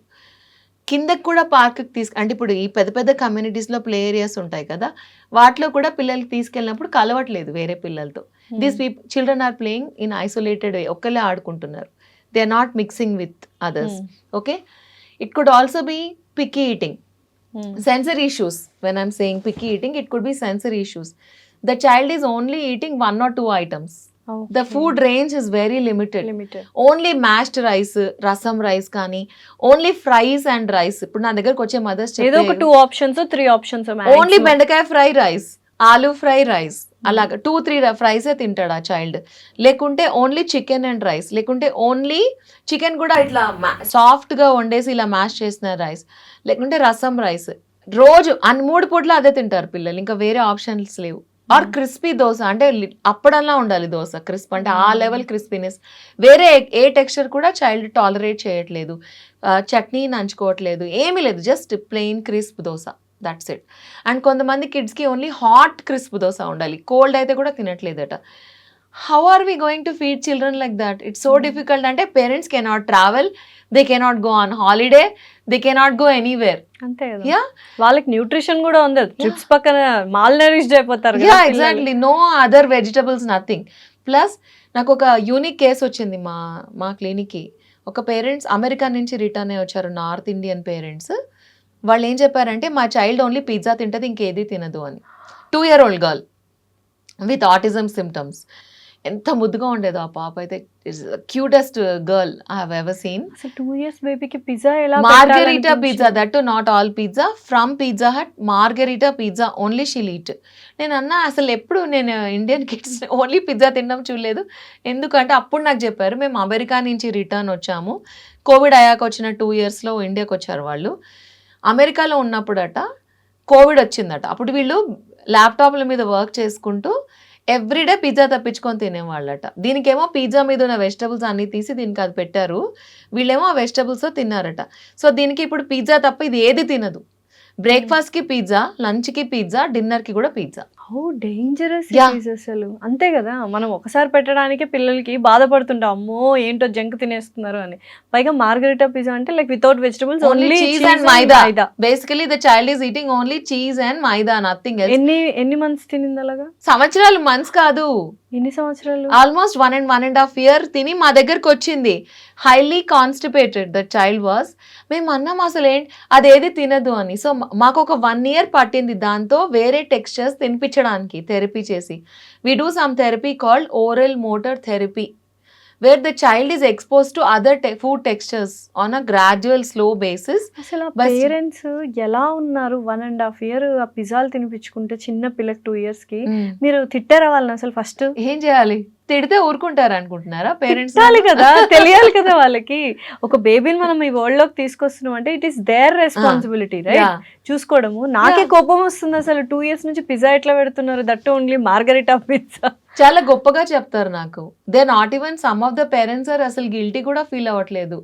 కిందకి కూడా పార్క్కి అంటే ఇప్పుడు ఈ పెద్ద పెద్ద కమ్యూనిటీస్లో ప్లే ఏరియాస్ ఉంటాయి కదా, వాటిలో కూడా పిల్లలకి తీసుకెళ్ళినప్పుడు కలవట్లేదు వేరే పిల్లలతో. These children are playing in isolated way, ఒక్కళ్ళే ఆడుకుంటున్నారు, they are not mixing with others. Okay, it could also be picky eating, sensory issues. When I'm saying picky eating, it could be sensory issues. The child is only eating 1 or 2 items. Okay. The food range is very limited. Only mashed rice, rasam rice కానీ, only fries and rice. ఇప్పుడు నా దగ్గరకు వచ్చే mothers ఏదో ఒక 2 options 3 options, only బెండకాయ fry rice, aloo fry rice, అలాగా 2-3 ఫ్రైసే తింటాడు ఆ చైల్డ్. లేకుంటే ఓన్లీ చికెన్ అండ్ రైస్, లేకుంటే ఓన్లీ చికెన్ కూడా ఇట్లా సాఫ్ట్గా వండేసి ఇలా మ్యాష్ చేసిన రైస్, లేకుంటే రసం రైస్. రోజు 3 పూట్ల అదే తింటారు పిల్లలు, ఇంకా వేరే ఆప్షన్స్ లేవు. ఆర్ క్రిస్పీ దోశ అంటే అప్పుడల్లా ఉండాలి దోశ క్రిస్ప్ అంటే ఆ లెవెల్ క్రిస్పీనెస్. వేరే ఏ టెక్స్చర్ కూడా చైల్డ్ టాలరేట్ చేయట్లేదు, చట్నీ నంచుకోవట్లేదు, ఏమీ లేదు, just plain crisp dosa, that's it. And కొంతమంది కిడ్స్కి ఓన్లీ హాట్ క్రిస్ప్ దోశ ఉండాలి, కోల్డ్ అయితే కూడా తినట్లేదట. How are we going to feed children like that? It's so difficult. అంటే parents cannot travel, they cannot go on holiday, they cannot go anywhere. అంతే కదా, yeah వాళ్ళకి న్యూట్రిషన్ కూడా ఉంది, ట్రిప్స్ పక్కన మాల్ నరిష్డ్ అయిపోతారు yeah exactly, no other vegetables, nothing. Plus నాకు ఒక యూనిక్ కేసు వచ్చింది మా క్లినిక్కి. ఒక పేరెంట్స్ అమెరికా నుంచి రిటర్న్ అయ్యి వచ్చారు, నార్త్ ఇండియన్ పేరెంట్స్. వాళ్ళు ఏం చెప్పారంటే మా చైల్డ్ ఓన్లీ పిజ్జా తింటది, ఇంకేది తినదు అని. 2-year-old girl with autism symptoms. ఎంత ముద్దుగా ఉండేదో ఆ పాప అయితే, cutest girl I have ever seen. అసలు 2 years బేబీకి పిజ్జా ఎలా margherita pizza, that too not all pizza, from Pizza Hut margherita pizza only she'll eat. నేను అన్నా అసలు ఎప్పుడు నేను ఇండియన్ కిడ్స్ ఓన్లీ పిజ్జా తినడం చూడలేదు. ఎందుకంటే అప్పుడు నాకు చెప్పారు మేము అమెరికా నుంచి రిటర్న్ వచ్చాము, కోవిడ్ అయ్యాక వచ్చిన 2 yearsలో ఇండియాకి వచ్చారు వాళ్ళు. అమెరికాలో ఉన్నప్పుడట కోవిడ్ వచ్చిందట, అప్పుడు వీళ్ళు ల్యాప్టాప్ల మీద వర్క్ చేసుకుంటూ ఎవ్రీడే పిజ్జా తప్పించుకొని తినేవాళ్ళట. దీనికేమో పిజ్జా మీద ఉన్న వెజిటబుల్స్ అన్ని తీసి దీనికి అది పెట్టారు, వీళ్ళేమో ఆ వెజిటబుల్స్ తిన్నారట. సో దీనికి ఇప్పుడు పిజ్జా తప్ప ఇది ఏది తినదు. బ్రేక్ఫాస్ట్కి పిజ్జా, లంచ్కి పిజ్జా, డిన్నర్కి కూడా పిజ్జా. How dangerous Yeah. అసలు. అంతే కదా, మనం ఒకసారి పెట్టడానికి పిల్లలకి బాధపడుతుంటాం, అమ్మో ఏంటో జంక్ తినేస్తున్నారు అని. పైగా మార్గరిటా పిజ్జా అంటే like without vegetables, only cheese and maida. Basically the child is eating only cheese and maida, nothing else. ఎన్ని మంత్స్ తినింది అలాగా? సంవత్సరాలు, మంత్స్ కాదు, ఎన్ని సంవత్సరాలు? ఆల్మోస్ట్ 1.5 year తిని మా దగ్గరకు వచ్చింది. Highly constipated the child was. మేము అన్నాం అసలు ఏంటి అదేది తినదు అని. సో మాకు ఒక 1 year పట్టింది దాంతో వేరే టెక్స్చర్స్ తినిపించడానికి, థెరపీ చేసి. We do some therapy called oral motor therapy, where the child is exposed to other food textures on a gradual slow basis. అసలు ఆ పేరెంట్స్ ఎలా ఉన్నారు 1.5 year ఆ పిజ్జాలు తినిపించుకుంటే చిన్న పిల్లకి 2 years కి? మీరు తిట్టారా వాళ్ళని అసలు? ఫస్ట్ ఏం చేయాలి, తిడితే ఊరుకుంటారు అనుకుంటున్నారా పేరెంట్స్? కదా, తెలియాలి కదా వాళ్ళకి. ఒక బేబీని మనం ఈ వరల్డ్ లోకి తీసుకొస్తున్నాం అంటే it is their responsibility, right? చూసుకోవడము. నాకే కోపం వస్తుంది అసలు, 2 years నుంచి పిజ్జా ఎట్లా పెడుతున్నారు, దట్ ఓన్లీ మార్గరిటా పిజ్జా. చాలా గొప్పగా చెప్తారు నాకు. They not even some of the parents are అసలు గిల్టీ కూడా ఫీల్ అవ్వట్లేదు.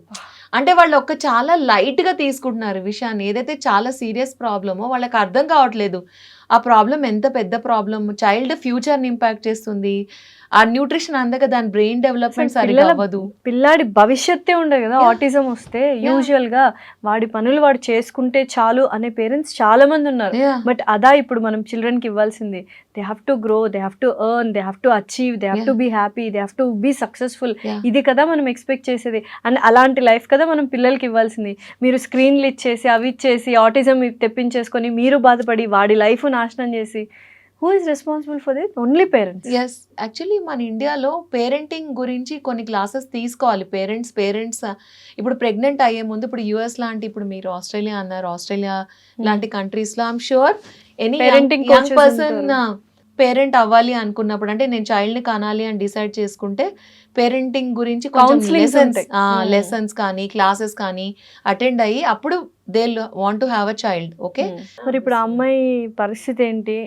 అంటే వాళ్ళు చాలా లైట్ గా తీసుకుంటున్నారు విషయాన్ని. ఏదైతే చాలా సీరియస్ ప్రాబ్లమో వాళ్ళకి అర్థం కావట్లేదు ఆ ప్రాబ్లం ఎంత పెద్ద ప్రాబ్లమ్, చైల్డ్ ఫ్యూచర్ని ఇంపాక్ట్ చేస్తుంది. ఆ న్యూట్రిషన్ అందక దాని బ్రెయిన్ డెవలప్మెంట్ సరిగా అవ్వదు. పిల్లాడి భవిష్యత్తే ఉండదు కదా ఆటిజం వస్తే. యూజువల్ గా వాడి పనులు వాడు చేసుకుంటే చాలు అనే పేరెంట్స్ చాలా మంది ఉన్నారు. బట్ అదా ఇప్పుడు మనం చిల్డ్రన్ కి ఇవ్వాల్సింది. They have to grow, they have to earn, they have to achieve, they have to be happy, they have to be successful. ఇది కదా మనం ఎక్స్పెక్ట్ చేసేది. అండ్ అలాంటి లైఫ్ కదా మనం పిల్లలకి ఇవ్వాల్సింది. మీరు స్క్రీన్లు ఇచ్చేసి అవి ఇచ్చేసి ఆటిజం తెప్పించేసుకొని మీరు బాధపడి వాడి లైఫ్ నాశనం చేసి, who is responsible for this? Only parents. Yes, actually మన ఇండియాలో పేరెంటింగ్ గురించి కొన్ని క్లాసెస్ తీసుకోవాలి. పేరెంట్స్ ఇప్పుడు ప్రెగ్నెంట్ అయ్యే ముందు, ఇప్పుడు యుఎస్ లాంటి, ఇప్పుడు మీరు ఆస్ట్రేలియా అన్నారు, ఆస్ట్రేలియా లాంటి కంట్రీస్లో I'm sure any Parenting young coaches person ఉంటారు. పేరెంట్ అవ్వాలి అనుకున్నప్పుడు, అంటే నేను చైల్డ్ని కనాలి అని డిసైడ్ చేసుకుంటే పేరెంటింగ్ గురించి కొంచెం Counselings ఉంటాయి. లెసన్స్ కానీ క్లాసెస్ కానీ అటెండ్ అయ్యి అప్పుడు they want to have a child. Okay, మరి ఇప్పుడు ఆ అమ్మాయి పరిస్థితి ఏంటి?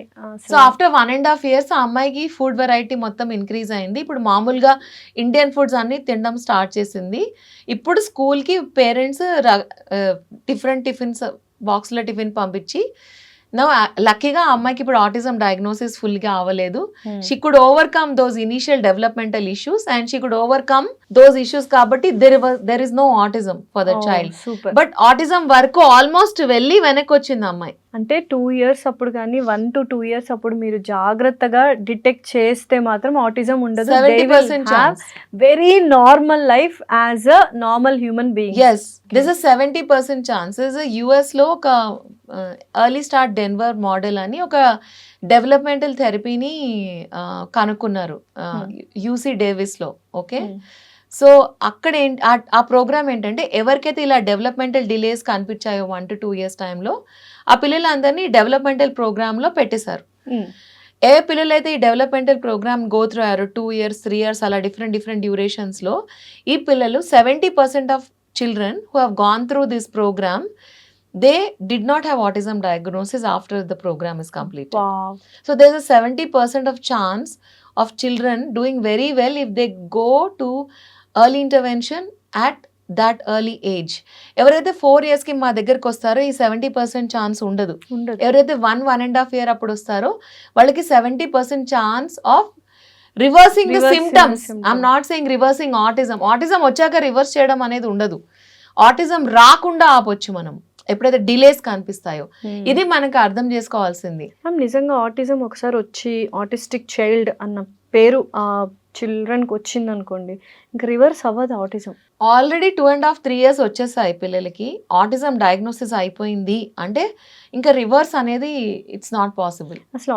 సో ఆఫ్టర్ 1.5 years ఆ అమ్మాయికి ఫుడ్ వెరైటీ మొత్తం ఇంక్రీజ్ అయింది. ఇప్పుడు మామూలుగా ఇండియన్ ఫుడ్స్ అన్ని తినడం స్టార్ట్ చేసింది. ఇప్పుడు స్కూల్కి పేరెంట్స్ డిఫరెంట్ టిఫిన్స్, బాక్స్లో టిఫిన్ పంపించి, నా లక్కీగా ఆ అమ్మాయికి ఇప్పుడు ఆటిజం డయాగ్నోసిస్ ఫుల్గా అవ్వలేదు. She could overcome those initial developmental issues and she could overcome those issues. కాబట్టి there is no autism for the child. Super. But autism వరకు ఆల్మోస్ట్ వెళ్ళి వెనక్కి వచ్చింది అమ్మాయి. అంటే 2 years అప్పుడు కానీ 1 to 2 years అప్పుడు మీరు జాగ్రత్తగా డిటెక్ట్ చేస్తే మాత్రం ఆటిజం ఉండదు. 70% chance. Very normal life as a normal human being. Yes, this is 70% chances. యుఎస్లో ఒక ఎర్లీ స్టార్ట్ డెన్వర్ మోడల్ అని ఒక డెవలప్మెంటల్ థెరపీని కనుక్కున్నారు యూసీ డేవిస్లో. ఓకే, సో అక్కడ ఆ ప్రోగ్రామ్ ఏంటంటే ఎవరికైతే ఇలా డెవలప్మెంటల్ డిలేస్ కనిపించాయో 1 to 2 years టైంలో, ఆ పిల్లలందరినీ డెవలప్మెంటల్ ప్రోగ్రామ్లో పెట్టేశారు. ఏ పిల్లలైతే ఈ డెవలప్మెంటల్ ప్రోగ్రామ్ గో త్రూ అయ్యారు 2 years 3 years అలా డిఫరెంట్ డ్యూరేషన్స్లో, ఈ పిల్లలు 70% of children who have gone through this programme they did not have autism diagnosis after the program is completed. Wow. So there's a 70% of chance of children doing very well if they go to early intervention at that early age. ఎవరైతే 4 yearsకి మా దగ్గరకు వస్తారో ఈ 70% chance ఉండదు. ఎవరైతే 1.5 year అప్పుడు వస్తారో వాళ్ళకి 70% chance of reversing the Reversing symptoms. the symptoms. I'm not saying reversing autism. Autism వచ్చాక రివర్స్ చేయడం అనేది ఉండదు. ఆటిజం రాకుండా ఆపొచ్చు మనం ఎప్పుడైతే డిలేస్ కనిపిస్తాయో. ఇది మనకు అర్థం చేసుకోవాల్సింది. మ్యామ్ నిజంగా ఆటిజం ఒకసారి వచ్చి ఆటిస్టిక్ చైల్డ్ అన్న పేరు ఆ చిల్డ్రన్కి వచ్చింది అనుకోండి, ఇంకా రివర్స్ అవ్వదు ఆటిజం. ఆల్రెడీ 2.5-3 years వచ్చేసాయి పిల్లలకి, ఆటిజం డయాగ్నోసిస్ అయిపోయింది అంటే ఇంకా రివర్స్ అనేది ఇట్స్ నాట్ పాసిబుల్. అసలు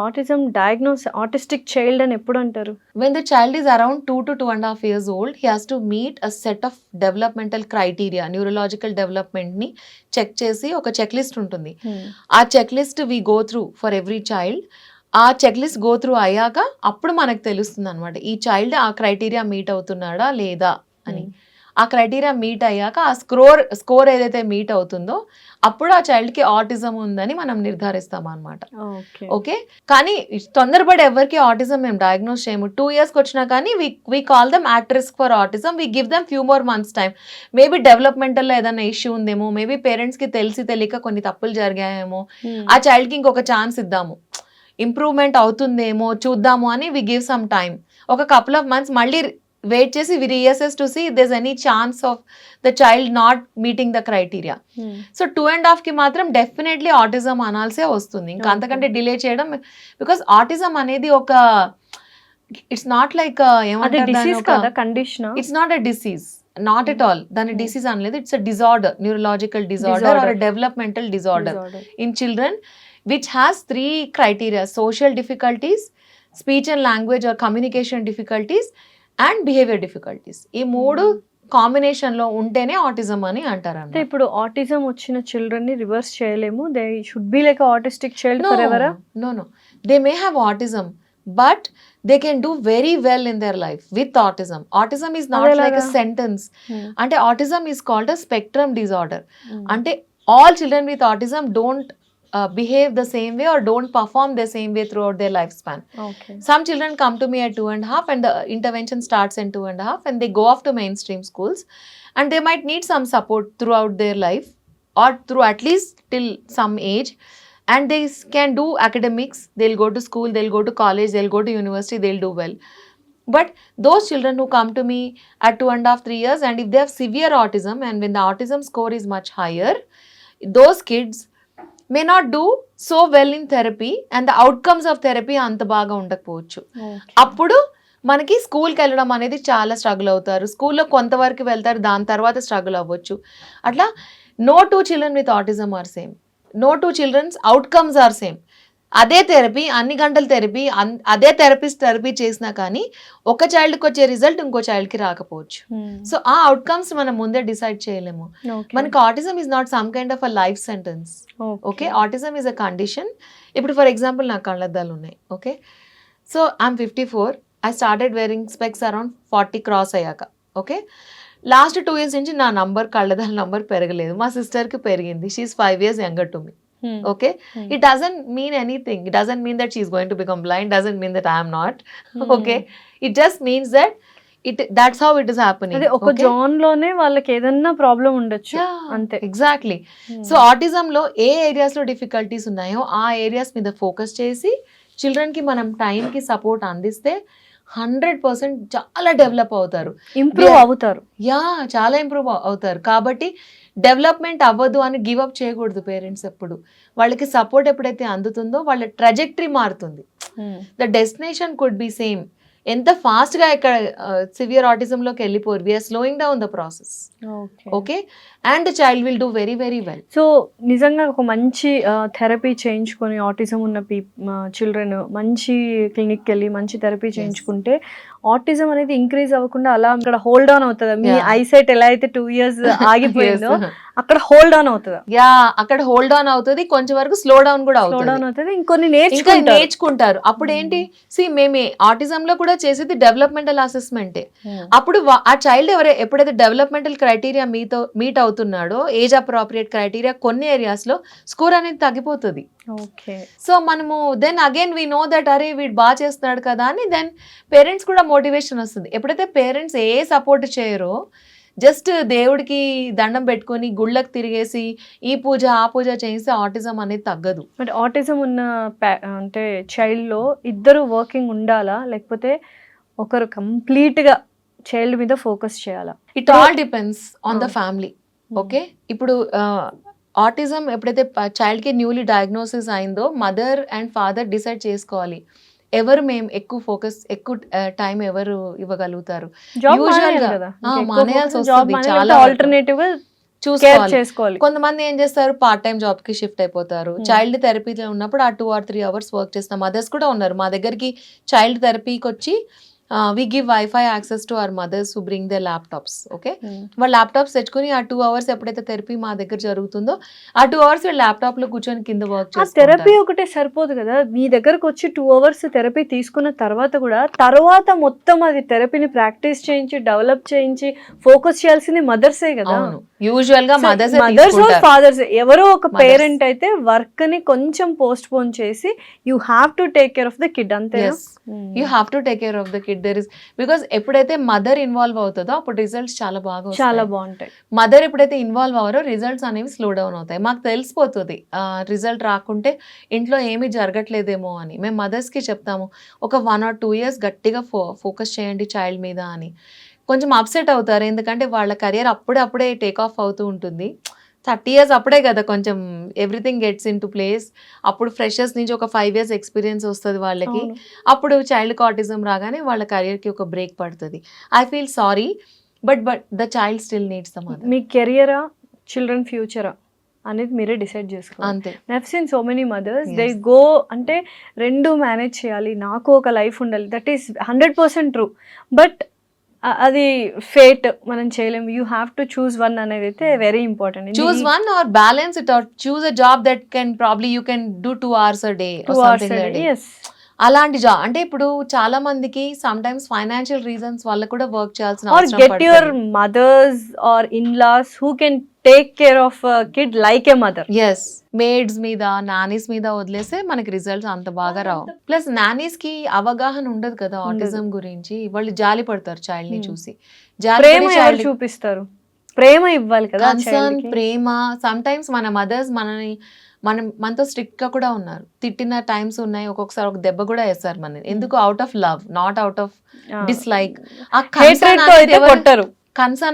ఆటిస్టిక్ చైల్డ్ అని ఎప్పుడు అంటారు? When the child is around 2 to 2.5 years old, he has to meet a set of developmental criteria, neurological development ని చెక్ చేసి ఒక చెక్ లిస్ట్ ఉంటుంది. ఆ check list we go through for every child. ఆ check list go through అయ్యాక అప్పుడు మనకు తెలుస్తుంది అనమాట ఈ చైల్డ్ ఆ క్రైటీరియా మీట్ అవుతున్నాడా లేదా అని. ఆ క్రైటీరియా మీట్ అయ్యాక ఆ స్కోర్ ఏదైతే మీట్ అవుతుందో అప్పుడు ఆ చైల్డ్కి ఆటిజం ఉందని మనం నిర్ధారిస్తాం అనమాట. ఓకే, కానీ తొందరపడి ఎవరికి ఆటిజం మేము డయాగ్నోస్ చేయము. 2 yearsకి వచ్చినా కానీ we call them at risk for autism. We give them few more months time. Maybe డెవలప్మెంటల్లో ఏదైనా ఇష్యూ ఉందేమో, మేబీ పేరెంట్స్కి తెలియక కొన్ని తప్పులు జరిగాయేమో, ఆ చైల్డ్కి ఇంకొక ఛాన్స్ ఇద్దాము, ఇంప్రూవ్మెంట్ అవుతుందేమో చూద్దాము అని వి గివ్ సమ్ టైమ్. ఒక కపుల్ ఆఫ్ మంత్స్ మళ్ళీ వెయిట్ చేసి we reassess to see there any chance of the child not meeting the criteria. So 2.5కి మాత్రం డెఫినెట్లీ ఆటిజం అనాల్సే వస్తుంది. ఇంకా అంతకంటే డిలే చేయడం, బికాస్ ఆటిజం అనేది ఒక it's not like condition. It's not a disease, not at all. దాని disease అనలేదు, it's a disorder, neurological disorder or developmental disorder in children which has 3 criteria: social difficulties, speech and language or communication difficulties, and behavior difficulties. ఈ 3 combination లో ఉంటేనే autism అని అంటారు. అంటే ఇప్పుడు autism వచ్చిన చిల్డ్రన్ ని రివర్స్ చేయలేము. They should be like autistic child for ever. No, they may have autism but they can do very well in their life with autism. Autism is not like a sentence. అంటే autism is called a spectrum disorder. అంటే all children with autism don't behave the same way or don't perform the same way throughout their lifespan. Some children come to me at 2.5 and the intervention starts in 2.5 and they go off to mainstream schools and they might need some support throughout their life or through at least till some age, and they can do academics, they'll go to school, they'll go to college, they'll go to university, they'll do well. But those children who come to me at 2.5-3 years and if they have severe autism and when the autism score is much higher, those kids may not do so well in therapy and the outcomes of therapy అంత బాగా ఉండకపోవచ్చు. అప్పుడు మనకి స్కూల్కి వెళ్ళడం అనేది చాలా struggle అవుతారు. స్కూల్లో కొంతవరకు వెళ్తారు, దాని తర్వాత స్ట్రగుల్ అవ్వచ్చు. అట్లా no 2 children with autism are same. No 2 children's outcomes are same. అదే థెరపీ, అన్ని గంటల థెరపీ, అదే థెరపిస్ట్ థెరపీ చేసినా కానీ ఒక చైల్డ్కి వచ్చే రిజల్ట్ ఇంకో చైల్డ్కి రాకపోవచ్చు. సో ఆ అవుట్కమ్స్ మనం ముందే డిసైడ్ చేయలేము. మనకి autism is not some kind of a life sentence. Okay, autism is a condition. ఇప్పుడు ఫర్ ఎగ్జాంపుల్ నాకు కళ్ళద్దాలు ఉన్నాయి. Okay, so I'm 54. I started wearing specs around 40 cross అయ్యాక. ఓకే, లాస్ట్ 2 years నుంచి నా కళ్ళద్దాల నంబర్ పెరగలేదు. మా సిస్టర్కి పెరిగింది. She's 5 years younger to me. Okay, it doesn't mean anything. It doesn't mean that she's going to become blind, doesn't mean that I am not. Okay, it just means that that's how it is happening. అదే ఒక zone లోనే వాళ్ళకి ఏదన్నా problem ఉండొచ్చు అంతే. Exactly. So autism లో ఏ areas లో difficulties ఉన్నాయో ఆ ఏరియాస్ మీద ఫోకస్ చేసి చిల్డ్రన్ కి మనం టైం కి సపోర్ట్ అందిస్తే 100% చాలా డెవలప్ అవుతారు, ఇంప్రూవ్ అవుతారు. చాలా ఇంప్రూవ్ అవుతారు. కాబట్టి డెవలప్మెంట్ అవ్వదు అని గివ్ అప్ చేయకూడదు పేరెంట్స్. ఎప్పుడు వాళ్ళకి సపోర్ట్ ఎప్పుడైతే అందుతుందో వాళ్ళ ట్రజెక్టరీ మారుతుంది. The destination could be same. ఎంత ఫాస్ట్గా ఇక్కడ సివియర్ ఆటిజంలోకి వెళ్ళిపోరు. We are slowing down the process. Okay, and the child will do very very well. So నిజంగా ఒక మంచి థెరపీ చేయించుకొని ఆటిజం ఉన్న చిల్డ్రన్ మంచి క్లినిక్కి వెళ్ళి మంచి థెరపీ చేయించుకుంటే ఆటిజం అనేది ఇంక్రీజ్ అవ్వకుండా అలా ఇక్కడ హోల్డ్ ఆన్ అవుతుంది. మీ ఐసైట్ ఎలా అయితే 2 years ఆగిపోయిందో అక్కడ హోల్డ్ ఆన్ అవుతుందా? యా, అక్కడ హోల్డ్ ఆన్ అవుతుంది, కొంచెం వరకు స్లో డౌన్ కూడా స్లో అవుతుంది. డౌన్ అవుతుంది, ఇంకొన్ని ఇంకా నేర్చుకుంటారు. నేర్చుకుంటారు. అప్పుడు ఏంటి, మేము ఆటిజం లో కూడా చేసేది డెవలప్మెంటల్ అసెస్మెంటే. అప్పుడు ఆ చైల్డ్ ఎప్పుడైతే డెవలప్మెంటల్ క్రైటీరియా మీట్ అవుతున్నాడో, ఏజ్ అప్రోప్రియేట్ క్రైటీరియా, కొన్ని ఏరియాస్ లో స్కోర్ అనేది తగ్గిపోతుంది. ఓకే. సో మనము then again we know that అరే వీడు బాగా చేస్తున్నాడు కదా అని దెన్ పేరెంట్స్ కూడా మోటివేషన్ వస్తుంది. ఎప్పుడైతే పేరెంట్స్ ఏ సపోర్ట్ చేయరో, జస్ట్ దేవుడికి దండం పెట్టుకొని గుళ్ళకి తిరిగేసి ఈ పూజ ఆ పూజ చేస్తే ఆటిజం అనేది తగ్గదు. బట్ ఆటిజం ఉన్న అంటే చైల్డ్ లో ఇద్దరు వర్కింగ్ ఉండాలా, లేకపోతే ఒకరు కంప్లీట్ గా చైల్డ్ మీద ఫోకస్ చేయాలా? It all depends on the family. Okay, ఇప్పుడు ఆటిజం ఎప్పుడైతే చైల్డ్ కి న్యూలీ డయాగ్నోసిస్ అయిందో, మదర్ అండ్ ఫాదర్ డిసైడ్ చేసుకోవాలి ఎవరు మేము ఎక్కువ టైం ఎవరు ఇవ్వగలుగుతారు. జాబ్ Usual గా, కదా, మానేయాల్సి వస్తుంది చాలా వరకు. ఆల్టర్నేటివ్ గా చూసుకోవాలి. చేసుకోవాలి. కొంతమంది ఏం చేస్తారు, పార్ట్ టైం జాబ్ కి షిఫ్ట్ అయిపోతారు. చైల్డ్ థెరపీలో ఉన్నప్పుడు ఆ 2 or 3 hours వర్క్ చేసిన మదర్స్ కూడా ఉన్నారు. మా దగ్గరికి చైల్డ్ థెరపీకి వచ్చి we give wifi access to our mothers who bring the laptops. Okay, వాళ్ళ ల్యాప్టాప్స్ తెచ్చుకుని ఆ 2 hours ఎప్పుడైతే థెరపీ మా దగ్గర జరుగుతుందో ఆ 2 hours ల్యాప్టాప్ లో కూర్చొని కింద వర్క్ ఆ థెరపీ ఒకటే సరిపోదు కదా, మీ దగ్గరకు వచ్చి 2 hours థెరపీ తీసుకున్న తర్వాత కూడా తర్వాత మొత్తం అది థెరపీని ప్రాక్టీస్ చేయించి డెవలప్ చేయించి ఫోకస్ చేయాల్సింది మదర్సే కదా. యూజువల్ గా మదర్స్ ఆర్ ఫాదర్స్, ఎవరో ఒక పేరెంట్ అయితే వర్క్ ని కొంచెం పోస్ట్ పోన్ చేసి you have to take care of the kid, అంతే. You have to take care of the kid. There is because ఎప్పుడైతే మదర్ ఇన్వాల్వ్ అవుతుందో అప్పుడు రిజల్ట్స్ చాలా బాగుంటాయి. మదర్ ఎప్పుడైతే ఇన్వాల్వ్ అవ్వరో రిజల్ట్స్ అనేవి స్లో డౌన్ అవుతాయి. మాకు తెలిసిపోతుంది రిజల్ట్ రాకుంటే ఇంట్లో ఏమీ జరగట్లేదేమో అని. మేము మదర్స్ కి చెప్తాము, ఒక 1 or 2 years గట్టిగా ఫోకస్ చేయండి చైల్డ్ మీద అని. కొంచెం అప్సెట్ అవుతారు, ఎందుకంటే వాళ్ళ కెరియర్ అప్పుడే టేక్ ఆఫ్ అవుతూ ఉంటుంది. 30 years అప్పుడే కదా కొంచెం everything gets in to place. అప్పుడు ఫ్రెషర్స్ నుంచి ఒక 5 years ఎక్స్పీరియన్స్ వస్తుంది వాళ్ళకి. అప్పుడు చైల్డ్ ఆటిజం రాగానే వాళ్ళ కెరియర్కి ఒక బ్రేక్ పడుతుంది. I feel sorry, but the child still needs the mother. మీ కెరియరా, చిల్డ్రన్ ఫ్యూచరా అనేది మీరే డిసైడ్ చేసుకోవాలి. అంతే. Never seen so many mothers they go అంటే 2 మేనేజ్ చేయాలి, నాకు ఒక లైఫ్ ఉండాలి. That is 100% true. బట్ అది ఫేట్, మనం చేయలేము. You have to choose one అనేది అయితే very important. Choose one or balance it, or choose a job that can probably you can do 2 hours a day or something like that. Yes. అలాంటి job అంటే ఇప్పుడు చాలా మందికి some times financial reasons వల్ల కూడా work చేయాల్సిన Or అవసరం get పడుతుంది. your mothers or in-laws who can take care of a kid like a mother. Yes, maids మీద నానీస్ మీద వదిలేస్తే మనకి రిజల్ట్స్ అంత బాగా రావు. ప్లస్ నానీస్ కి అవగాహన ఉండదు కదా ఆటిజం గురించి. వాళ్ళు జాలి పడతారు చైల్డ్ ని చూసి. ప్రేమ ఎవరు చూపిస్తారు? ప్రేమ ఇవ్వాలి కదా కన్సర్న్, ప్రేమ. సమ్ టైమ్స్ మన మదర్స్ మనతో స్ట్రిక్ట్ గా కూడా ఉన్నారు, తిట్టిన టైమ్స్ ఉన్నాయి, ఒక్కొక్కసారి ఒక దెబ్బ కూడా వేస్తారు మనని. ఎందుకు? Out of love, not out of dislike. ఆ కన్సర్న్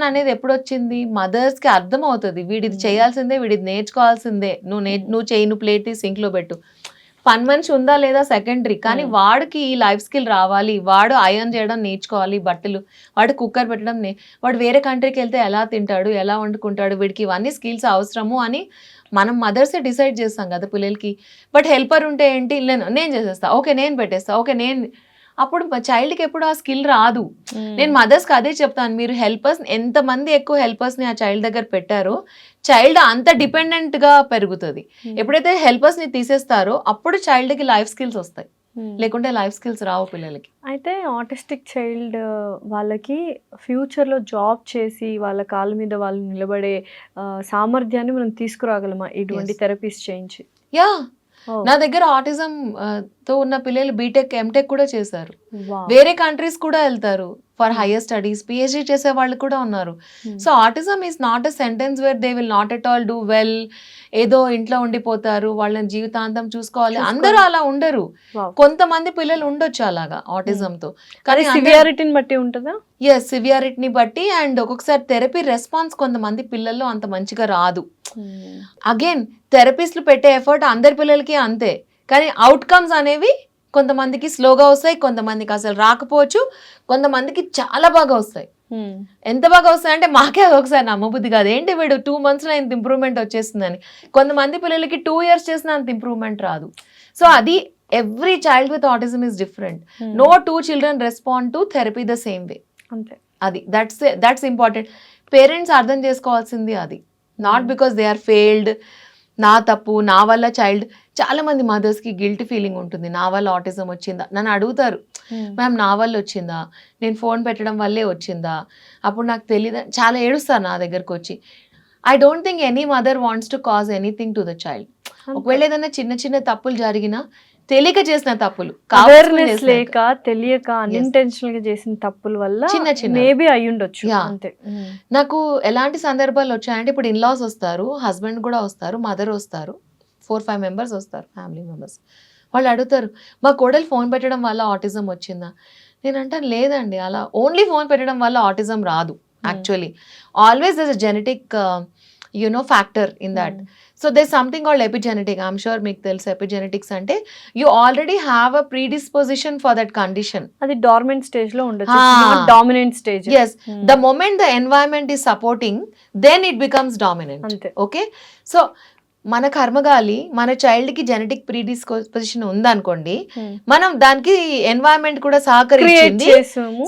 అనేది ఎప్పుడు వచ్చింది? మదర్స్ కి అర్థం అవుతుంది, వీడిది చేయాల్సిందే, వీడిది నేర్చుకోవాల్సిందే. నువ్వు చేయి, నువ్వు ప్లేట్ సింక్ లో పెట్టు. పని మనిషి ఉందా లేదా సెకండరీ, కానీ వాడికి ఈ లైఫ్ స్కిల్ రావాలి, వాడు ఐరన్ చేయడం నేర్చుకోవాలి, బట్టలు, వాడు కుక్కర్ పెట్టడం వాడు వేరే కంట్రీకి వెళ్తే ఎలా తింటాడు, ఎలా వండుకుంటాడు, వీడికి ఇవన్నీ స్కిల్స్ అవసరము అని మనం మదర్సే డిసైడ్ చేస్తాం కదా పిల్లలకి. బట్ హెల్పర్ ఉంటే ఏంటి, నేను చేసేస్తా, ఓకే నేను పెట్టేస్తా, ఓకే నేను. అప్పుడు చైల్డ్కి ఎప్పుడు ఆ స్కిల్ రాదు. నేను మదర్స్కి అదే చెప్తాను, మీరు హెల్పర్స్ ఎంతమంది ఎక్కువ హెల్పర్స్ని ఆ చైల్డ్ దగ్గర పెట్టారో చైల్డ్ అంత డిపెండెంట్గా పెరుగుతుంది. ఎప్పుడైతే హెల్పర్స్ని తీసేస్తారో అప్పుడు చైల్డ్కి లైఫ్ స్కిల్స్ వస్తాయి, లేకుంటే లైఫ్ స్కిల్స్ రావు పిల్లలకి. అయితే ఆటిస్టిక్ చైల్డ్ వాళ్ళకి ఫ్యూచర్లో జాబ్ చేసి వాళ్ళ కాళ్ళ మీద వాళ్ళు నిలబడే సామర్థ్యాన్ని మనం తీసుకురాగలమా ఇటువంటి థెరపీస్ చేయించి? యా, నా దగ్గర ఆటిజం తో ఉన్న పిల్లలు బీటెక్, ఎంటెక్ కూడా చేశారు. వేరే కంట్రీస్ కూడా వెళ్తారు ఫర్ హైయర్ స్టడీస్, పిహెచ్డి చేసే వాళ్ళు కూడా ఉన్నారు. So autism is not a sentence where they will not at all do well. ఏదో ఇంట్లో ఉండిపోతారు, వాళ్ళని జీవితాంతం చూసుకోవాలి, అందరూ అలా ఉండరు. కొంతమంది పిల్లలు ఉండొచ్చు అలాగా ఆటిజంతో, కానీ సివియారిటీని బట్టి ఉంటుందా? ఎస్, సివియారిటీని బట్టి. అండ్ ఒక్కొక్కసారి థెరపీ రెస్పాన్స్ కొంతమంది పిల్లల్లో అంత మంచిగా రాదు. అగైన్ థెరపిస్ట్లు పెట్టే ఎఫర్ట్ అందరి పిల్లలకి అంతే, కానీ అవుట్కమ్స్ అనేవి కొంతమందికి స్లోగా వస్తాయి, కొంతమందికి అసలు రాకపోవచ్చు, కొంతమందికి చాలా బాగా వస్తాయి. ఎంత బాగా వస్తాయి అంటే మాకే ఒకసారి నమ్మబుద్ధి కాదు, ఏంటి వీడు 2 months లో ఇంత ఇంప్రూవ్మెంట్ వచ్చేస్తుందని. కొంతమంది పిల్లలకి 2 years చేసిన అంత ఇంప్రూవ్మెంట్ రాదు. సో అది every child with autism is different. No 2 children respond to therapy the same way. అంతే, అది దట్స్ ఇంపార్టెంట్. పేరెంట్స్ అర్థం చేసుకోవాల్సింది అది. Not because they are failed, నా తప్పు, నా వల్ల చైల్డ్. చాలా మంది మదర్స్కి గిల్ట్ ఫీలింగ్ ఉంటుంది, నా వల్ల ఆటిజం వచ్చిందా. నన్ను అడుగుతారు, మ్యామ్ నా వల్ల వచ్చిందా, నేను ఫోన్ పెట్టడం వల్లే వచ్చిందా, అప్పుడు నాకు తెలియదు, చాలా ఏడుస్తారు నా దగ్గరకు వచ్చి. I don't think any mother wants to cause anything to the child. ఒకవేళ ఏదైనా చిన్న చిన్న తప్పులు జరిగినా తెలియక చేసిన తప్పులు, అవేర్నెస్ లేక తెలియక అన్ఇంటెన్షనల్ గా చేసిన తప్పుల వల్ల చిన్న చిన్న మేబీ అయి ఉండొచ్చు. Yeah. అంతే. నాకు ఎలాంటి సందర్భాలు వచ్చాయంటే, ఇప్పుడు ఇన్లాస్ వస్తారు, హస్బెండ్ కూడా వస్తారు, మదర్ వస్తారు, 4-5 మెంబర్స్ వస్తారు, ఫ్యామిలీ మెంబర్స్. వాళ్ళు అడుగుతారు, మా కోడలు ఫోన్ పెట్టడం వల్ల ఆటిజం వచ్చిందా. నేను అంటాను, లేదండి, అలా ఓన్లీ ఫోన్ పెట్టడం వల్ల ఆటిజం రాదు. Actually always there is a genetic factor in that. So there something called epigenetic. I'm sure మీకు తెలుసు ఎపిజెనెటిక్స్ అంటే you already have a predisposition for that condition. అది డార్మెంట్ స్టేజ్ లో ఉండొచ్చు, dominant stage. Yes, the moment the environment is supporting, then it becomes dominant. అంతే. Okay, so మన కర్మగాలి మన child కి జెనెటిక్ ప్రీడిస్పోజిషన్ ఉందనుకోండి, మనం దానికి ఎన్వైరన్మెంట్ కూడా సహకరించింది.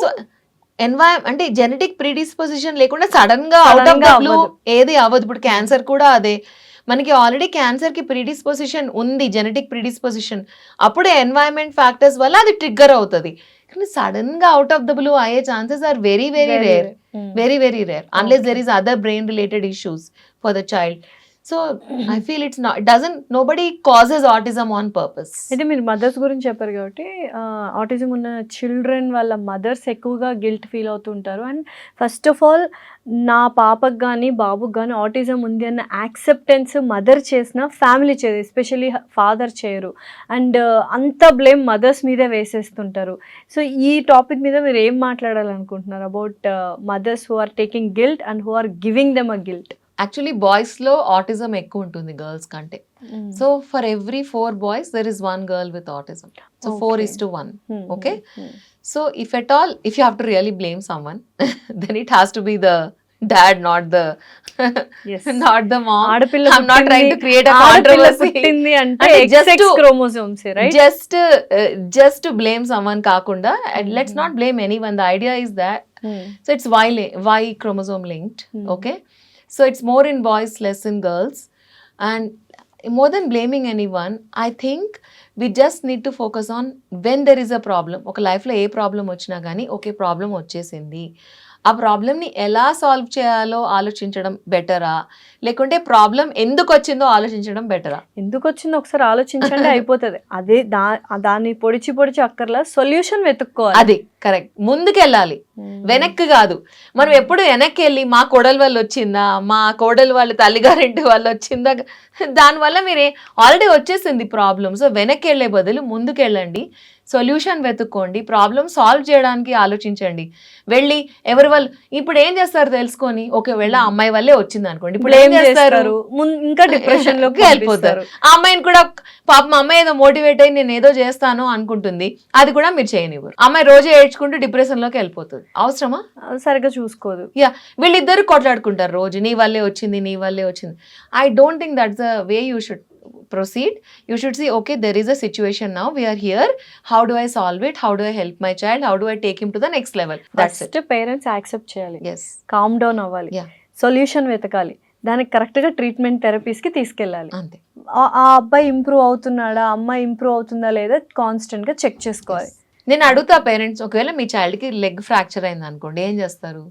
సో అంటే జెనెటిక్ ప్రీడిస్పోజిషన్ లేకుండా సడన్ గా అవుట్ ఆఫ్ ద బ్లూ ఏది అవ్వదు. ఇప్పుడు క్యాన్సర్ కూడా అదే, మనకి ఆల్రెడీ క్యాన్సర్ కి ప్రీడిస్పోజిషన్ ఉంది, జెనెటిక్ ప్రీడిస్పోజిషన్, అప్పుడే ఎన్వైరన్మెంట్ ఫ్యాక్టర్స్ వల్ల అది ట్రిగ్గర్ అవుతుంది. కానీ సడన్ గా అవుట్ ఆఫ్ ద బ్లూ అయ్యే chances are very very rare, very very rare, unless there is other brain related issues for the child. So I feel it's not, nobody causes autism on purpose. అయితే మీరు mothers గురించి చెప్పారు కాబట్టి, autism ఉన్న children వాళ్ళ mothers ఎక్కువగా guilt feel అవుతుంటారు. And first of all నా పాపకు కానీ బాబుకి కానీ ఆటిజం ఉంది అన్న యాక్సెప్టెన్స్ మదర్ చేసిన ఫ్యామిలీ చేయదు, ఎస్పెషల్లీ ఫాదర్ చేయరు. అండ్ అంత బ్లేమ్ మదర్స్ మీదే వేసేస్తుంటారు. సో ఈ టాపిక్ మీద మీరు ఏం మాట్లాడాలనుకుంటున్నారు about mothers who are taking guilt and who are giving them a guilt? Actually boys లో ఆటిజం ఎక్కువ ఉంటుంది గర్ల్స్ కంటే. So for every 4 boys there is 1 girl with autism. So 4:1. Okay, so if at all, if you have to really blame someone, then it has to be the dad, not the not the mom. I'm not trying to create a controversy. అంటే XX chromosomes, right? Just to blame someone కాకుండా, and let's not blame anyone. The idea is that so it's Y chromosome linked. Okay, so it's more in boys, less in girls. And more than blaming anyone, I think we just need to focus on when there is a problem. ఒక లైఫ్లో ఏ problem వచ్చినా కానీ, okay problem వచ్చేసింది, ఆ ప్రాబ్లమ్ని ఎలా solve చేయాలో ఆలోచించడం బెటరా, లేకుంటే ప్రాబ్లం ఎందుకు వచ్చిందో ఆలోచించడం బెటరా? ఎందుకు వచ్చిందో ఒకసారి ఆలోచించండి, అయిపోతుంది. అదే దాన్ని పొడిచి అక్కర్లా, సొల్యూషన్ వెతుక్కోవాలి. అది కరెక్ట్. ముందుకెళ్ళాలి, వెనక్కి కాదు. మనం ఎప్పుడు వెనక్కి వెళ్ళి మా కోడలు వల్ల వచ్చిందా, మా కోడలు వాళ్ళ తల్లిగారింటి వల్ల వచ్చిందా, దానివల్ల మీరే ఆల్రెడీ వచ్చేసింది ప్రాబ్లం. సో వెనక్కి వెళ్ళే బదులు ముందుకెళ్ళండి, సొల్యూషన్ వెతుక్కోండి, ప్రాబ్లం సాల్వ్ చేయడానికి ఆలోచించండి. వెళ్ళి ఎవరి వల్ల, ఇప్పుడు ఏం చేస్తారు తెలుసుకొని, ఒకవేళ అమ్మాయి వల్లే వచ్చింది అనుకోండి, ఇప్పుడు ఏం చేస్తారు, ఇంకా డిప్రెషన్ లోకి వెళ్ళిపోతారు. ఆ అమ్మాయిని కూడా పాపం అమ్మాయి ఏదో మోటివేట్ అయ్యి నేను ఏదో చేస్తాను అనుకుంటుంది, అది కూడా మీరు చేయనివ్వరు. అమ్మాయి రోజు ఏడ్చుకుంటూ డిప్రెషన్ లోకి వెళ్ళిపోతుంది. అవసరమా? సరిగ్గా చూసుకోదు. యా, వీళ్ళిద్దరు కొట్లాడుకుంటారు రోజు, నీ వల్లే వచ్చింది. I don't think that's the way you should proceed. You should see, okay, there is a situation now, we are here, how do I solve it, how do I help my child, how do I take him to the next level? That's it. Parents accept చేయాలి, yes, calm down అవ్వాలి, solution వెతకాలి, దానికి కరెక్ట్గా treatment థెరపీస్కి తీసుకెళ్ళాలి. అంతే. ఆ అబ్బాయి improve అవుతున్నాడా, అమ్మాయి ఇంప్రూవ్ అవుతుందా లేదా కాన్స్టెంట్గా చెక్ చేసుకోవాలి. నేను అడుగుతా పేరెంట్స్, ఒకవేళ మీ చైల్డ్ కి లెగ్ ఫ్రాక్చర్ అయింది అనుకోండి, ఏం చేస్తారు?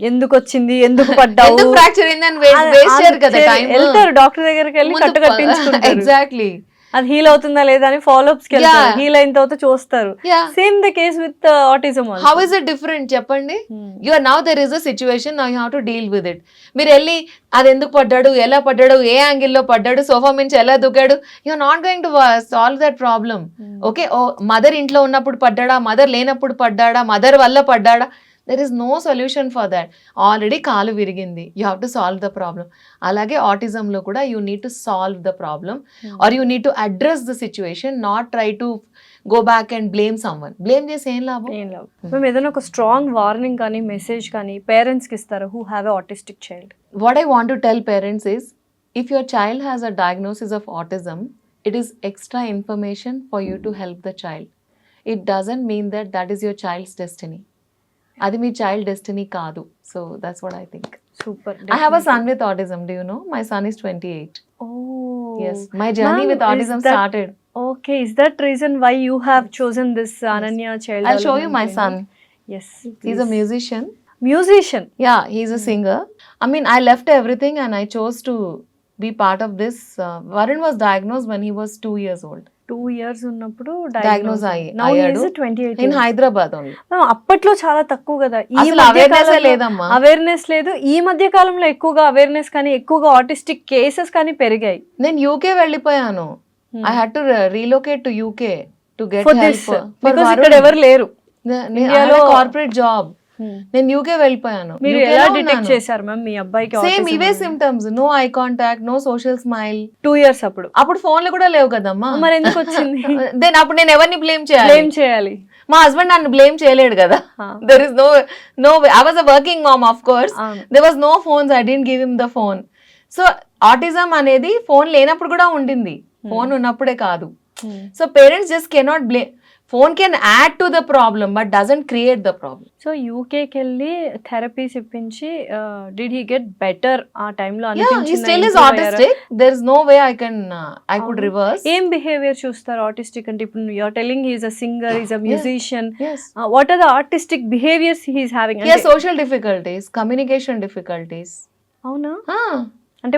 ఎందుకు వచ్చింది, ఎందుకు పడ్డావు, ఎందుకు ఫ్రాక్చర్ అయింది అని వేస్ట్ చేయరు కదా టైం. వెళ్తారు డాక్టర్ దగ్గరికి వెళ్ళి కట్టు కట్టించుకుంటారు. ఎగ్జాక్ట్లీ. అది హీల్ అవుతుందా లేదా అని ఫాలో అప్స్ కి వెళ్తారు, హీల్ అయిన తర్వాత చూస్తారు. Same the case with autism. How is it different చెప్పండి? You are now there is a situation, now you have to deal with it. మీరు వెళ్ళి అది ఎందుకు పడ్డాడు, ఎలా పడ్డాడు, ఏ యాంగిల్లో పడ్డాడు, సోఫా నుంచి ఎలా దూకాడు, you are not going to solve that problem. Okay, ఓ మదర్ ఇంట్లో ఉన్నప్పుడు పడ్డాడా, మదర్ లేనప్పుడు పడ్డాడా, మదర్ వల్ల పడ్డాడా, there is no solution for that. Already కాలు విరిగింది, you have to solve the problem. అలాగే ఆటిజంలో కూడా you need to solve the problem or you need to address the situation, not try to go back and blame someone. blame చేసి ఏం లాభం? మేము ఏదైనా ఒక స్ట్రాంగ్ వార్నింగ్ కానీ మెసేజ్ కానీ పేరెంట్స్కి ఇస్తారు who have a autistic child? What I want to tell parents is, if your child has a diagnosis of autism, it is extra information for you to help the child. It doesn't mean that that is your child's destiny. అది మీ child destiny కాదు. So that's what I think. Super. I have a son with autism. Do you know? My son is 28. Oh. Yes, my journey Ma'am, with autism is that- started. Okay, is that reason why you have chosen this Ananya child? I'll show you my son. Yes, He's a musician. musician. Yeah, he's a singer. I mean, I left everything and I chose to be part of this. Varun was diagnosed when he was 2 years old. 2 years ఉన్నప్పుడు Diagnose Now he అయ్యాడు. is 28 In years. Hyderabad only. అప్పట్లో చాలా తక్కువ కదా. అసలు awareness లేదమ్మా. Awareness లేదు. ఈ మధ్య కాలంలో ఎక్కువగా అవేర్నెస్ కానీ ఎక్కువగా ఆటిస్టిక్ కేసెస్ కానీ పెరిగాయి. నేను యూకే వెళ్ళిపోయాను. I had to relocate to UK to get For help this, for because Varun. ఇక్కడ ఎవరు లేరు. ఇండియాలో కార్పొరేట్ జాబ్. నేను యూకే వెళ్ళిపోయాను. మీరు UK ఎలా లో డిటెక్ట్ ఉన్నాను. చేశారు మ్యామ్ మీ అబ్బాయికి సేమ్ ఇవే symptoms. No eye contact, no social smile. 2 years అప్పుడు అప్పుడు ఫోన్లు కూడా లేవు కదమ్మా. మరి ఎందుకు వచ్చింది? దెన్ అప్పుడు నేను ఎవరిని బ్లేమ్ చేయాలి? బ్లేమ్ చేయాలి. మా హస్బెండ్ నన్ను బ్లేమ్ చేయలేడు కదా. There is no I was a working mom of course. There was no phones. I didn't give him the phone. So autism అనేది ఫోన్ లేనప్పుడు కూడా ఉండింది, ఫోన్ ఉన్నప్పుడే కాదు. So parents just cannot blame. Phone can add to the problem but doesn't create the problem. So యూకేకి వెళ్ళి therapies ఇప్పించి did he get better ఆ టైంలో? He still is autistic. There is no way I could reverse. ఏం behaviour చూస్తారు autistic అంటే? ఇప్పుడు you are telling he is a singer, he is a musician. Yes. What are the artistic behaviours he is having? He has social difficulties, communication difficulties. అవునా? అంటే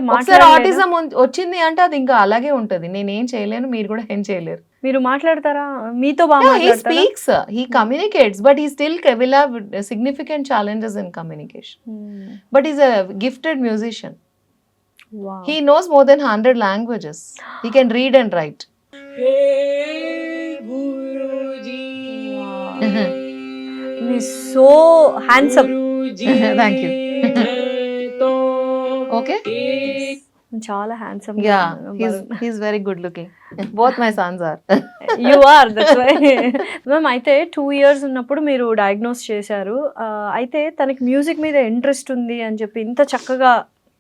autism వచ్చింది అంటే అది ఇంకా అలాగే ఉంటది. నేను ఏం చేయలేను, మీరు కూడా ఏం చేయలేరు. మీరు మాట్లాడతారా? మీతో బాగా He speaks, he communicates, but he still will have significant challenges in communication. But he's a gifted musician. Wow. He knows more than 100 languages. He can read and write. He's so handsome. Thank you. Okay? చాలా handsome. Yeah, he's very good looking. Both my sons are. You are, that's why. Ma'am అయితే 2 years ఉన్నప్పుడు మీరు diagnose చేశారు. అయితే తనకి music మీద interest ఉంది అని చెప్పి ఇంత చక్కగా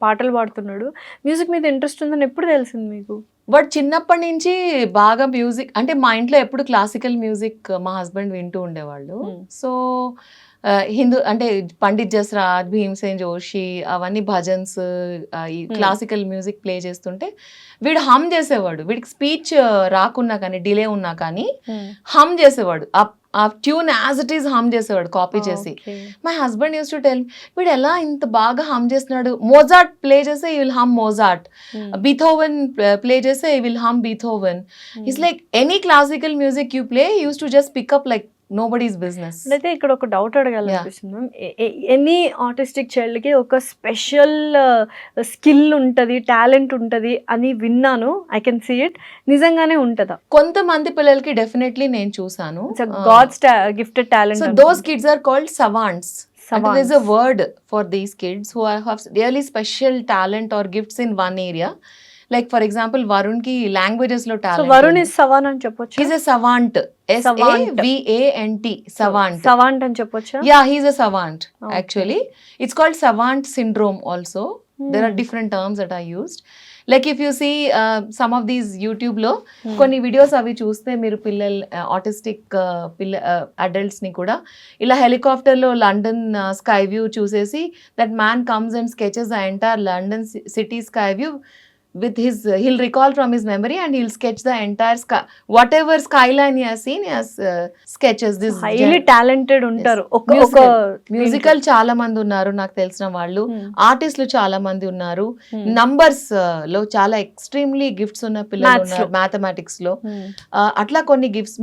పాటలు పాడుతున్నాడు. మ్యూజిక్ మీద ఇంట్రెస్ట్ ఉందని ఎప్పుడు తెలిసింది మీకు? బట్ చిన్నప్పటి నుంచి బాగా మ్యూజిక్ అంటే మా ఇంట్లో ఎప్పుడు క్లాసికల్ మ్యూజిక్ మా హస్బెండ్ వింటూ ఉండేవాళ్ళు. సో హిందూ అంటే పండిత్ జస్రాజ్, భీమ్సేన్ జోషి అవన్నీ భజన్స్, ఈ క్లాసికల్ మ్యూజిక్ ప్లే చేస్తుంటే వీడు హమ్ చేసేవాడు. వీడికి స్పీచ్ రాకున్నా కానీ, డిలే ఉన్నా కానీ హమ్ చేసేవాడు. ఆ ట్యూన్ యాజ్ ఇట్ ఈస్ హమ్ చేసేవాడు కాపీ చేసి. My husband use to tell వీడు ఎలా ఇంత బాగా హమ్ చేస్తున్నాడు. మోజార్ట్ ప్లే చేస్తే he will hum Mozart, Beethoven play చేస్తే he will hum Beethoven. It's like any classical music you play used to just pick up like nobody's business. అయితే ఇక్కడ ఒక డౌట్ అడగాలనిపిస్తుంది మ్యామ్. ఎనీ ఆటిస్టిక్ చైల్డ్కి ఒక స్పెషల్ స్కిల్ ఉంటుంది, talent ఉంటుంది అని విన్నాను. I can see it. నిజంగానే ఉంటుందా? కొంతమంది పిల్లలకి డెఫినెట్లీ నేను చూసాను. God's gifted talent. So those kids are called savants. And there is a word for these kids who have really special talent or gifts in one area. Like for example, Varun ki languages lo talent. So Varun is savant అని చెప్పొచ్చా? He's a savant. SAVANT. Savant. Savant అని చెప్పొచ్చా? Yeah, he's a savant. Actually, it's called savant syndrome also. There are different terms that are used. Like if you see some of these YouTube లో కొన్ని videos అవి చూస్తే మీరు పిల్లలు autistic adults ని కూడా ఇలా హెలికాప్టర్ లో లండన్ స్కై వ్యూ చూసేసి that man comes and sketches the entire London city sky view with his he'll recall from his memory and he'll sketch the entire sky, whatever skyline he has seen, he has sketches this. Highly talented ఉంటారు. ఒక musical చాలా మంది ఉన్నారు నాకు తెలిసిన వాళ్ళు. ఆర్టిస్టులు చాలా మంది ఉన్నారు. నంబర్స్ లో చాలా ఎక్స్ట్రీమ్లీ గిఫ్ట్స్ ఉన్న పిల్లలు ఉన్నారు. మ్యాథమెటిక్స్ లో అట్లా కొన్ని గిఫ్ట్స్,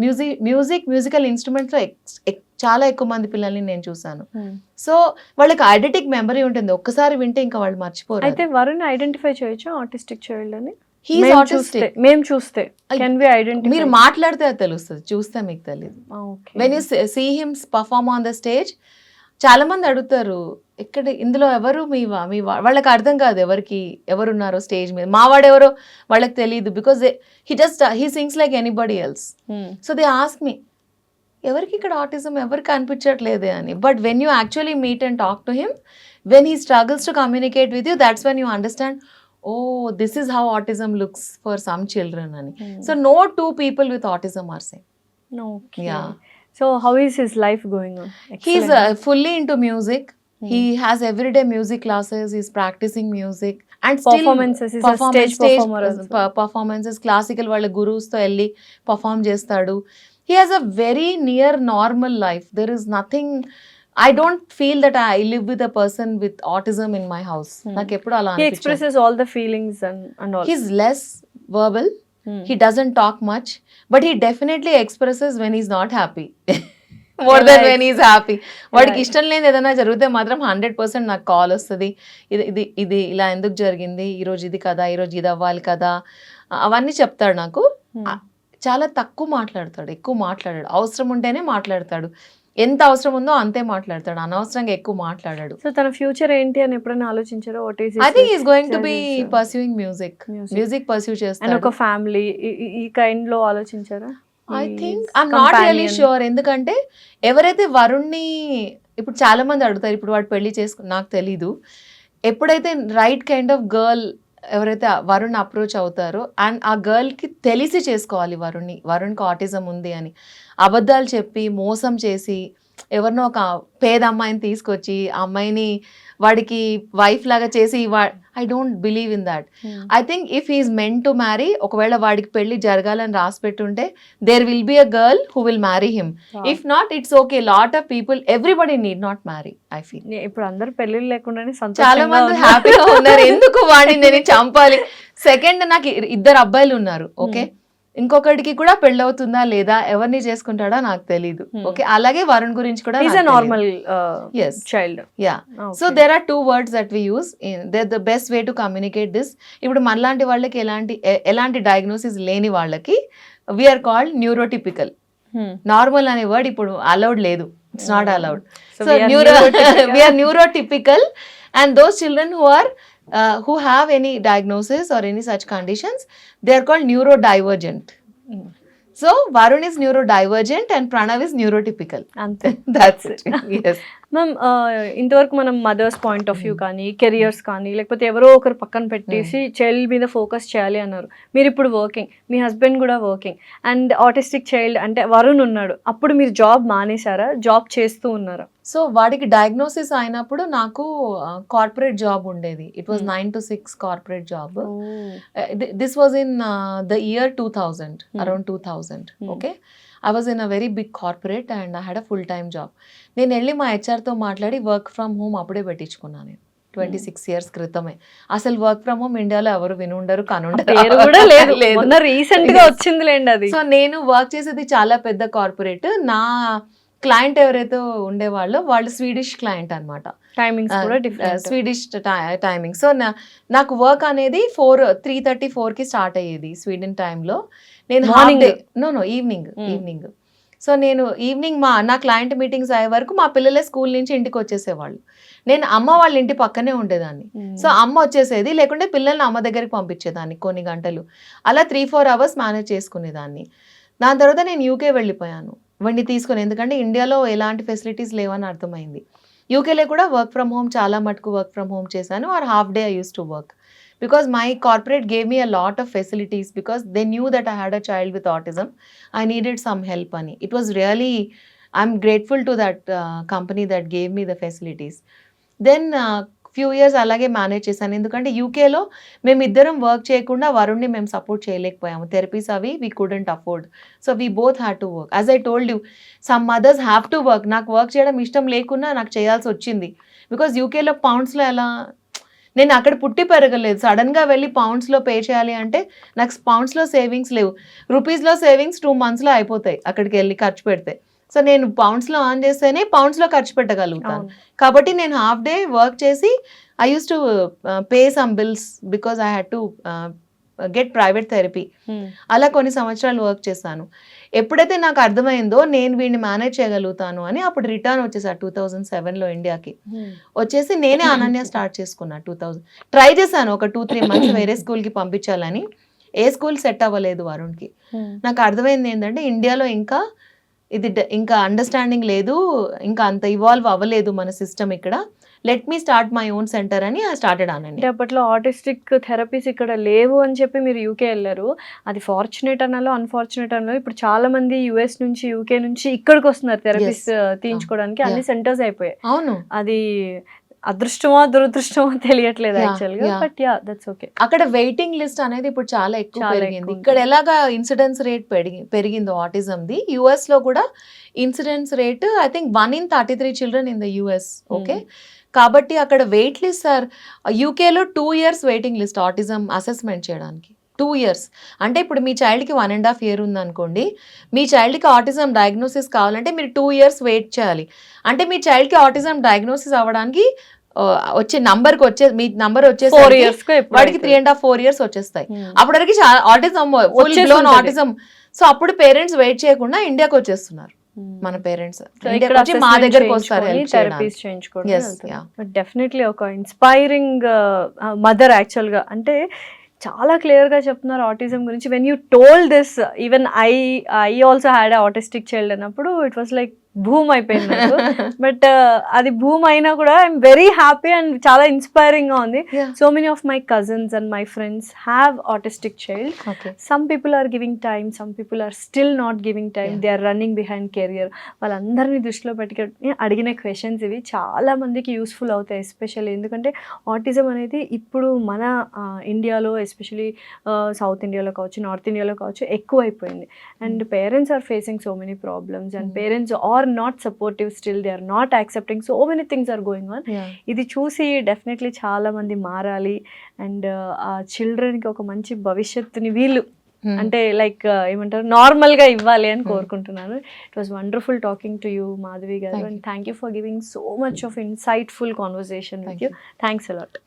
మ్యూజికల్ ఇన్స్ట్రుమెంట్స్ లో చాలా ఎక్కువ మంది పిల్లల్ని నేను చూసాను. సో వాళ్ళకి ఐడెంటిక్ మెమరీ ఉంటుంది, ఒక్కసారి వింటే ఇంకా వాళ్ళు మర్చిపోరు. అయితే వరుణ్ ఐడెంటిఫై చేయొచ్చు ఆటిస్టిక్ చైల్డ్ అని? మేము చూస్తే కెన్ వి ఐడెంటిఫై? మీరు మాట్లాడితే అది తెలుస్తుంది, చూస్తే మీకు తెలియదు. When you see him perform on the stage, చాలా మంది అడుగుతారు ఇక్కడ ఇందులో ఎవరు మీ వాళ్ళకి అర్థం కాదు ఎవరున్నారో స్టేజ్ మీద. మావాడు ఎవరో వాళ్ళకి తెలియదు. Because he sings like anybody else. So they ask me ఎవరికి ఇక్కడ ఆటిజం ఎవరికి అనిపించట్లేదే అని. But when you actually meet and talk to him, when he struggles to communicate with you, that's when you understand, oh this is how autism looks for some children అని. So no two people with autism are same. Yeah. So how is his life going on? He's fully into music. He has everyday music classes, he's practicing music and still Performances, he's a stage performer also. performances, classical వాళ్ళ gurus తో వెళ్ళి perform చేస్తాడు. He has a very near normal life. There is nothing, I don't feel that I live with a person with autism in my house. నాకు ఎప్పుడు అలా He అనిపించదు. expresses all the feelings and all. He's less verbal. He doesn't talk much, but he definitely expresses when he's not happy. More than when he's happy. వాడికి ఇష్టం లేని ఏదైనా జరిగితే మాత్రం 100% నాకు కాల్ వస్తుంది. ఇది ఇలా ఎందుకు జరిగింది, ఈరోజు ఇది కదా, ఈరోజు ఇది అవ్వాలి కదా, అవన్నీ చెప్తాడు నాకు. చాలా తక్కువ మాట్లాడతాడు, ఎక్కువ మాట్లాడాడు. అవసరం ఉంటేనే మాట్లాడతాడు. ఎంత అవసరం ఉందో అంతే మాట్లాడతాడు, అనవసరంగా ఎక్కువ మాట్లాడాడు. సో తన ఫ్యూచర్ ఏంటి అని ఎప్పుడైనా ఆలోచించారో? What is I think is going to be pursuing music pursue and చేస్తాడు. ఒక ఫ్యామిలీ ఈ కైండ్ లో ఆలోచించారా? I think I'm not really sure. ఎందుకంటే ఎవరైతే వరుణ్ని ఇప్పుడు చాలా మంది అడుగుతారు, ఇప్పుడు వాడు పెళ్లి నాకు తెలీదు. ఎప్పుడైతే రైట్ కైండ్ ఆఫ్ గర్ల్ ఎవరైతే వరుణ్ అప్రోచ్ అవుతారో అండ్ ఆ గర్ల్కి తెలిసి చేసుకోవాలి వరుణ్కి ఆటిజం ఉంది అని. అబద్ధాలు చెప్పి మోసం చేసి ఎవరినో ఒక పేద అమ్మాయిని తీసుకొచ్చి ఆ అమ్మాయిని వాడికి వైఫ్ లాగా చేసి I don't believe in that. I think if he's meant to marry, ఒకవేళ వాడికి పెళ్లి జరగాలని రాసి పెట్టుంటే there will be a girl who will marry him. If not it's okay. Lot of people, everybody need not marry. I feel ఇప్పుడు అందరు పెళ్లిళ్ళు లేకుండానే చాలా మంది హ్యాపీగా ఉన్నారు. ఎందుకు వాడిని నేను చంపాలి? సెకండ్, నాకు 2 అబ్బాయిలు ఉన్నారు. ఓకే, ఇంకొకటికి కూడా పెళ్ళవుతుందా లేదా, ఎవరిని చేసుకుంటాడో నాకు తెలీదు. ఓకే, అలాగే వరుణ్ గురించి కూడా normal child. Yeah. So there are 2 words that we use. They're the best way to communicate this. ఇప్పుడు మనలాంటి వాళ్ళకి ఎలాంటి డయాగ్నోసిస్ లేని వాళ్ళకి వీఆర్ కాల్డ్ న్యూరోటిపికల్. నార్మల్ అనే వర్డ్ ఇప్పుడు అలౌడ్ లేదు, it's not allowed. So we are neurotypical and those children who have any diagnosis or any such conditions, they are called neurodivergent. So Varun is neurodivergent and Pranav is neurotypical. అంతే. That's it. Yes. Ma'am, ఇంతవరకు మనం mothers point of view కానీ, careers కానీ, లేకపోతే ఎవరో ఒకరు పక్కన పెట్టేసి చైల్డ్ మీద ఫోకస్ చేయాలి అన్నారు. మీరు ఇప్పుడు వర్కింగ్, మీ హస్బెండ్ కూడా వర్కింగ్, అండ్ ఆటిస్టిక్ చైల్డ్ అంటే వరుణ్ ఉన్నాడు. అప్పుడు మీరు జాబ్ మానేశారా, జాబ్ చేస్తూ ఉన్నారా? సో వాడికి డయాగ్నోసిస్ అయినప్పుడు నాకు కార్పొరేట్ జాబ్ ఉండేది. It was 9 to 6 corporate job. This was in the year 2000, around 2000. Okay, I was in a very big corporate and I had a full-time job. నేను వెళ్ళి మా హెచ్ఆర్తో మాట్లాడి వర్క్ ఫ్రమ్ హోమ్ అప్పుడే పెట్టించుకున్నాను నేను 26 years క్రితమే. అసలు work from home ఇండియాలో ఎవరు వినుండరు, మొన్న రీసెంట్ గా వచ్చిందిలేండి అది. సో నేను వర్క్ చేసేది చాలా పెద్ద కార్పొరేట్. నా క్లయింట్ ఎవరైతే ఉండేవాళ్ళో వాళ్ళు స్వీడిష్ క్లయింట్ అనమాట. టైమింగ్స్ కూడా డిఫరెంట్, స్వీడిష్ టైమింగ్. సో నాకు వర్క్ అనేది 3:30-4కి స్టార్ట్ అయ్యేది స్వీడన్ టైంలో. నేను ఈవినింగ్. సో నేను ఈవినింగ్ నా క్లయింట్ మీటింగ్స్ అయ్యే వరకు మా పిల్లలే స్కూల్ నుంచి ఇంటికి వచ్చేసేవాళ్ళు. నేను అమ్మ వాళ్ళ ఇంటి పక్కనే ఉండేదాన్ని. సో అమ్మ వచ్చేసేది, లేకుంటే పిల్లల్ని అమ్మ దగ్గరికి పంపించేదాన్ని కొన్ని గంటలు. అలా 3-4 hours మేనేజ్ చేసుకునేదాన్ని. దాని తర్వాత నేను యూకే వెళ్ళిపోయాను వండి తీసుకుని, ఎందుకంటే ఇండియాలో ఎలాంటి ఫెసిలిటీస్ లేవని అర్థమైంది. యూకేలో కూడా వర్క్ ఫ్రమ్ హోమ్ చాలా మటుకు వర్క్ ఫ్రమ్ హోమ్ చేశాను, or half day I use to work. Because my corporate gave me a lot of facilities because they knew that I had a child with autism. I needed some help. Ani. It was really, I'm grateful to that company that gave me the facilities. Then few years అలాగే manage చేశాను. ఎందుకంటే యూకేలో మేమిద్దరం work చేయకుండా వరుణ్ని మేము support చేయలేకపోయాము. Therapies అవి we couldn't afford. So we both had to work. As I told you, some mothers have to work. నాకు వర్క్ చేయడం ఇష్టం లేకున్నా నాకు చేయాల్సి వచ్చింది. బికాజ్ యూకేలో పౌండ్స్లో ఎలా, నేను అక్కడ పుట్టి పెరగలేదు. సడన్గా వెళ్ళి పౌండ్స్లో పే చేయాలి అంటే నాకు పౌండ్స్లో సేవింగ్స్ లేవు. రూపీస్లో సేవింగ్స్ 2 monthsలో అయిపోతాయి అక్కడికి వెళ్ళి ఖర్చు పెడితే. సో నేను పౌండ్స్లో ఆన్ చేస్తేనే పౌండ్స్లో ఖర్చు పెట్టగలుగుతాను. కాబట్టి నేను హాఫ్ డే వర్క్ చేసి I use to pay some bills because I had to get private therapy. అలా కొన్ని సంవత్సరాలు వర్క్ చేశాను. ఎప్పుడైతే నాకు అర్థమైందో నేను వీడిని మేనేజ్ చేయగలుగుతాను అని, అప్పుడు రిటర్న్ వచ్చేసాను 2007లో ఇండియాకి. వచ్చేసి నేనే అనన్య స్టార్ట్ చేసుకున్నా. 2000 ట్రై చేశాను ఒక 2-3 months వేరే స్కూల్కి పంపించాలని. ఏ స్కూల్ సెట్ అవ్వలేదు వరుణ్కి. నాకు అర్థమైంది ఏంటంటే ఇండియాలో ఇంకా ఇది ఇంకా అండర్స్టాండింగ్ లేదు, ఇంకా అంత ఇవాల్వ్ అవ్వలేదు మన సిస్టమ్ ఇక్కడ, let me start my own centre అని స్టార్టెడ్ అంటే అనండి. అప్పట్లో ఆటిస్టిక్ థెరపీస్ ఇక్కడ లేవు అని చెప్పి మీరు యూకే వెళ్ళారు. అది ఫార్చునేట్ అనాలో అన్ఫార్చునేట్ అనాలో ఇప్పుడు చాలా మంది యుఎస్ నుంచి యూకే నుంచి ఇక్కడికి వస్తున్నారు థెరపీస్ తీయించుకోవడానికి. అన్ని సెంటర్స్ అయిపోయాయి. అవును, అది అదృష్టమో దురదృష్టమో తెలియట్లేదు యాక్చువల్గా, బట్ యా దట్స్ ఓకే. అక్కడ వెయిటింగ్ లిస్ట్ అనేది ఇప్పుడు చాలా ఎక్కువ చాలా పెరిగింది. ఎక్కువ ఇక్కడ ఎలాగా ఇన్సిడెన్స్ రేట్ పెరిగిందో ఆటిజంది, యుఎస్ లో కూడా incidence rate I think 1 in 33 children in the US. Okay, కాబట్టి అక్కడ వెయిట్ లిస్ట్ సార్, యూకేలో 2 years waiting list autism assessment చేయడానికి. 2 years అంటే ఇప్పుడు మీ చైల్డ్కి 1.5 year ఉందనుకోండి, మీ చైల్డ్కి ఆటిజం డయాగ్నోసిస్ కావాలంటే మీరు 2 years వెయిట్ చేయాలి. అంటే మీ చైల్డ్కి ఆటిజం డయాగ్నోసిస్ అవ్వడానికి వచ్చే నంబర్కి మీ నంబర్ వచ్చేసి 4 years వాడికి 3.5-4 years వచ్చేస్తాయి. అప్పటి వరకు autism full blown autism. So అప్పుడు పేరెంట్స్ వెయిట్ చేయకుండా ఇండియాకి వచ్చేస్తున్నారు. మన పేరెంట్స్ ఇండియాకి వచ్చి మా దగ్గరకు వస్తారు థెరపీస్ చేయించుకోవడం. డెఫినెట్లీ ఒక ఇన్స్పైరింగ్ మదర్ యాక్చువల్గా. అంటే చాలా క్లియర్గా చెప్తున్నారు ఆటిజం గురించి. When you told this, even I also had autistic child అన్నప్పుడు ఇట్ వాస్ లైక్ భూమ్ అయిపోయింది నాకు. బట్ అది భూమ్ అయినా కూడా ఐఎమ్ వెరీ హ్యాపీ అండ్ చాలా ఇన్స్పైరింగ్ గా ఉంది. So many of my cousins and my friends have autistic child. Some people are giving time, some people are still not giving time, they are running behind career. వాళ్ళందరినీ దృష్టిలో పెట్టుకుని అడిగిన questions ఇవి చాలా మందికి యూస్ఫుల్ అవుతాయి. ఎస్పెషల్లీ ఎందుకంటే autism అనేది ఇప్పుడు మన ఇండియాలో, ఎస్పెషలీ సౌత్ ఇండియాలో కావచ్చు, నార్త్ ఇండియాలో కావచ్చు, ఎక్కువ అయిపోయింది. And parents are facing so many problems and parents are not supportive still, they are not accepting, so many things are going on. ఇది చూసి డెఫినెట్లీ చాలా మంది మారాలి అండ్ ఆ చిల్డ్రన్కి ఒక మంచి భవిష్యత్తుని వీళ్ళు అంటే లైక్ ఏమంటారు నార్మల్ గా ఇవ్వాలి అని కోరుకుంటున్నాను. It was wonderful talking to you Madhavi garu, and thank you for giving so much of insightful conversation with you. Thanks allot.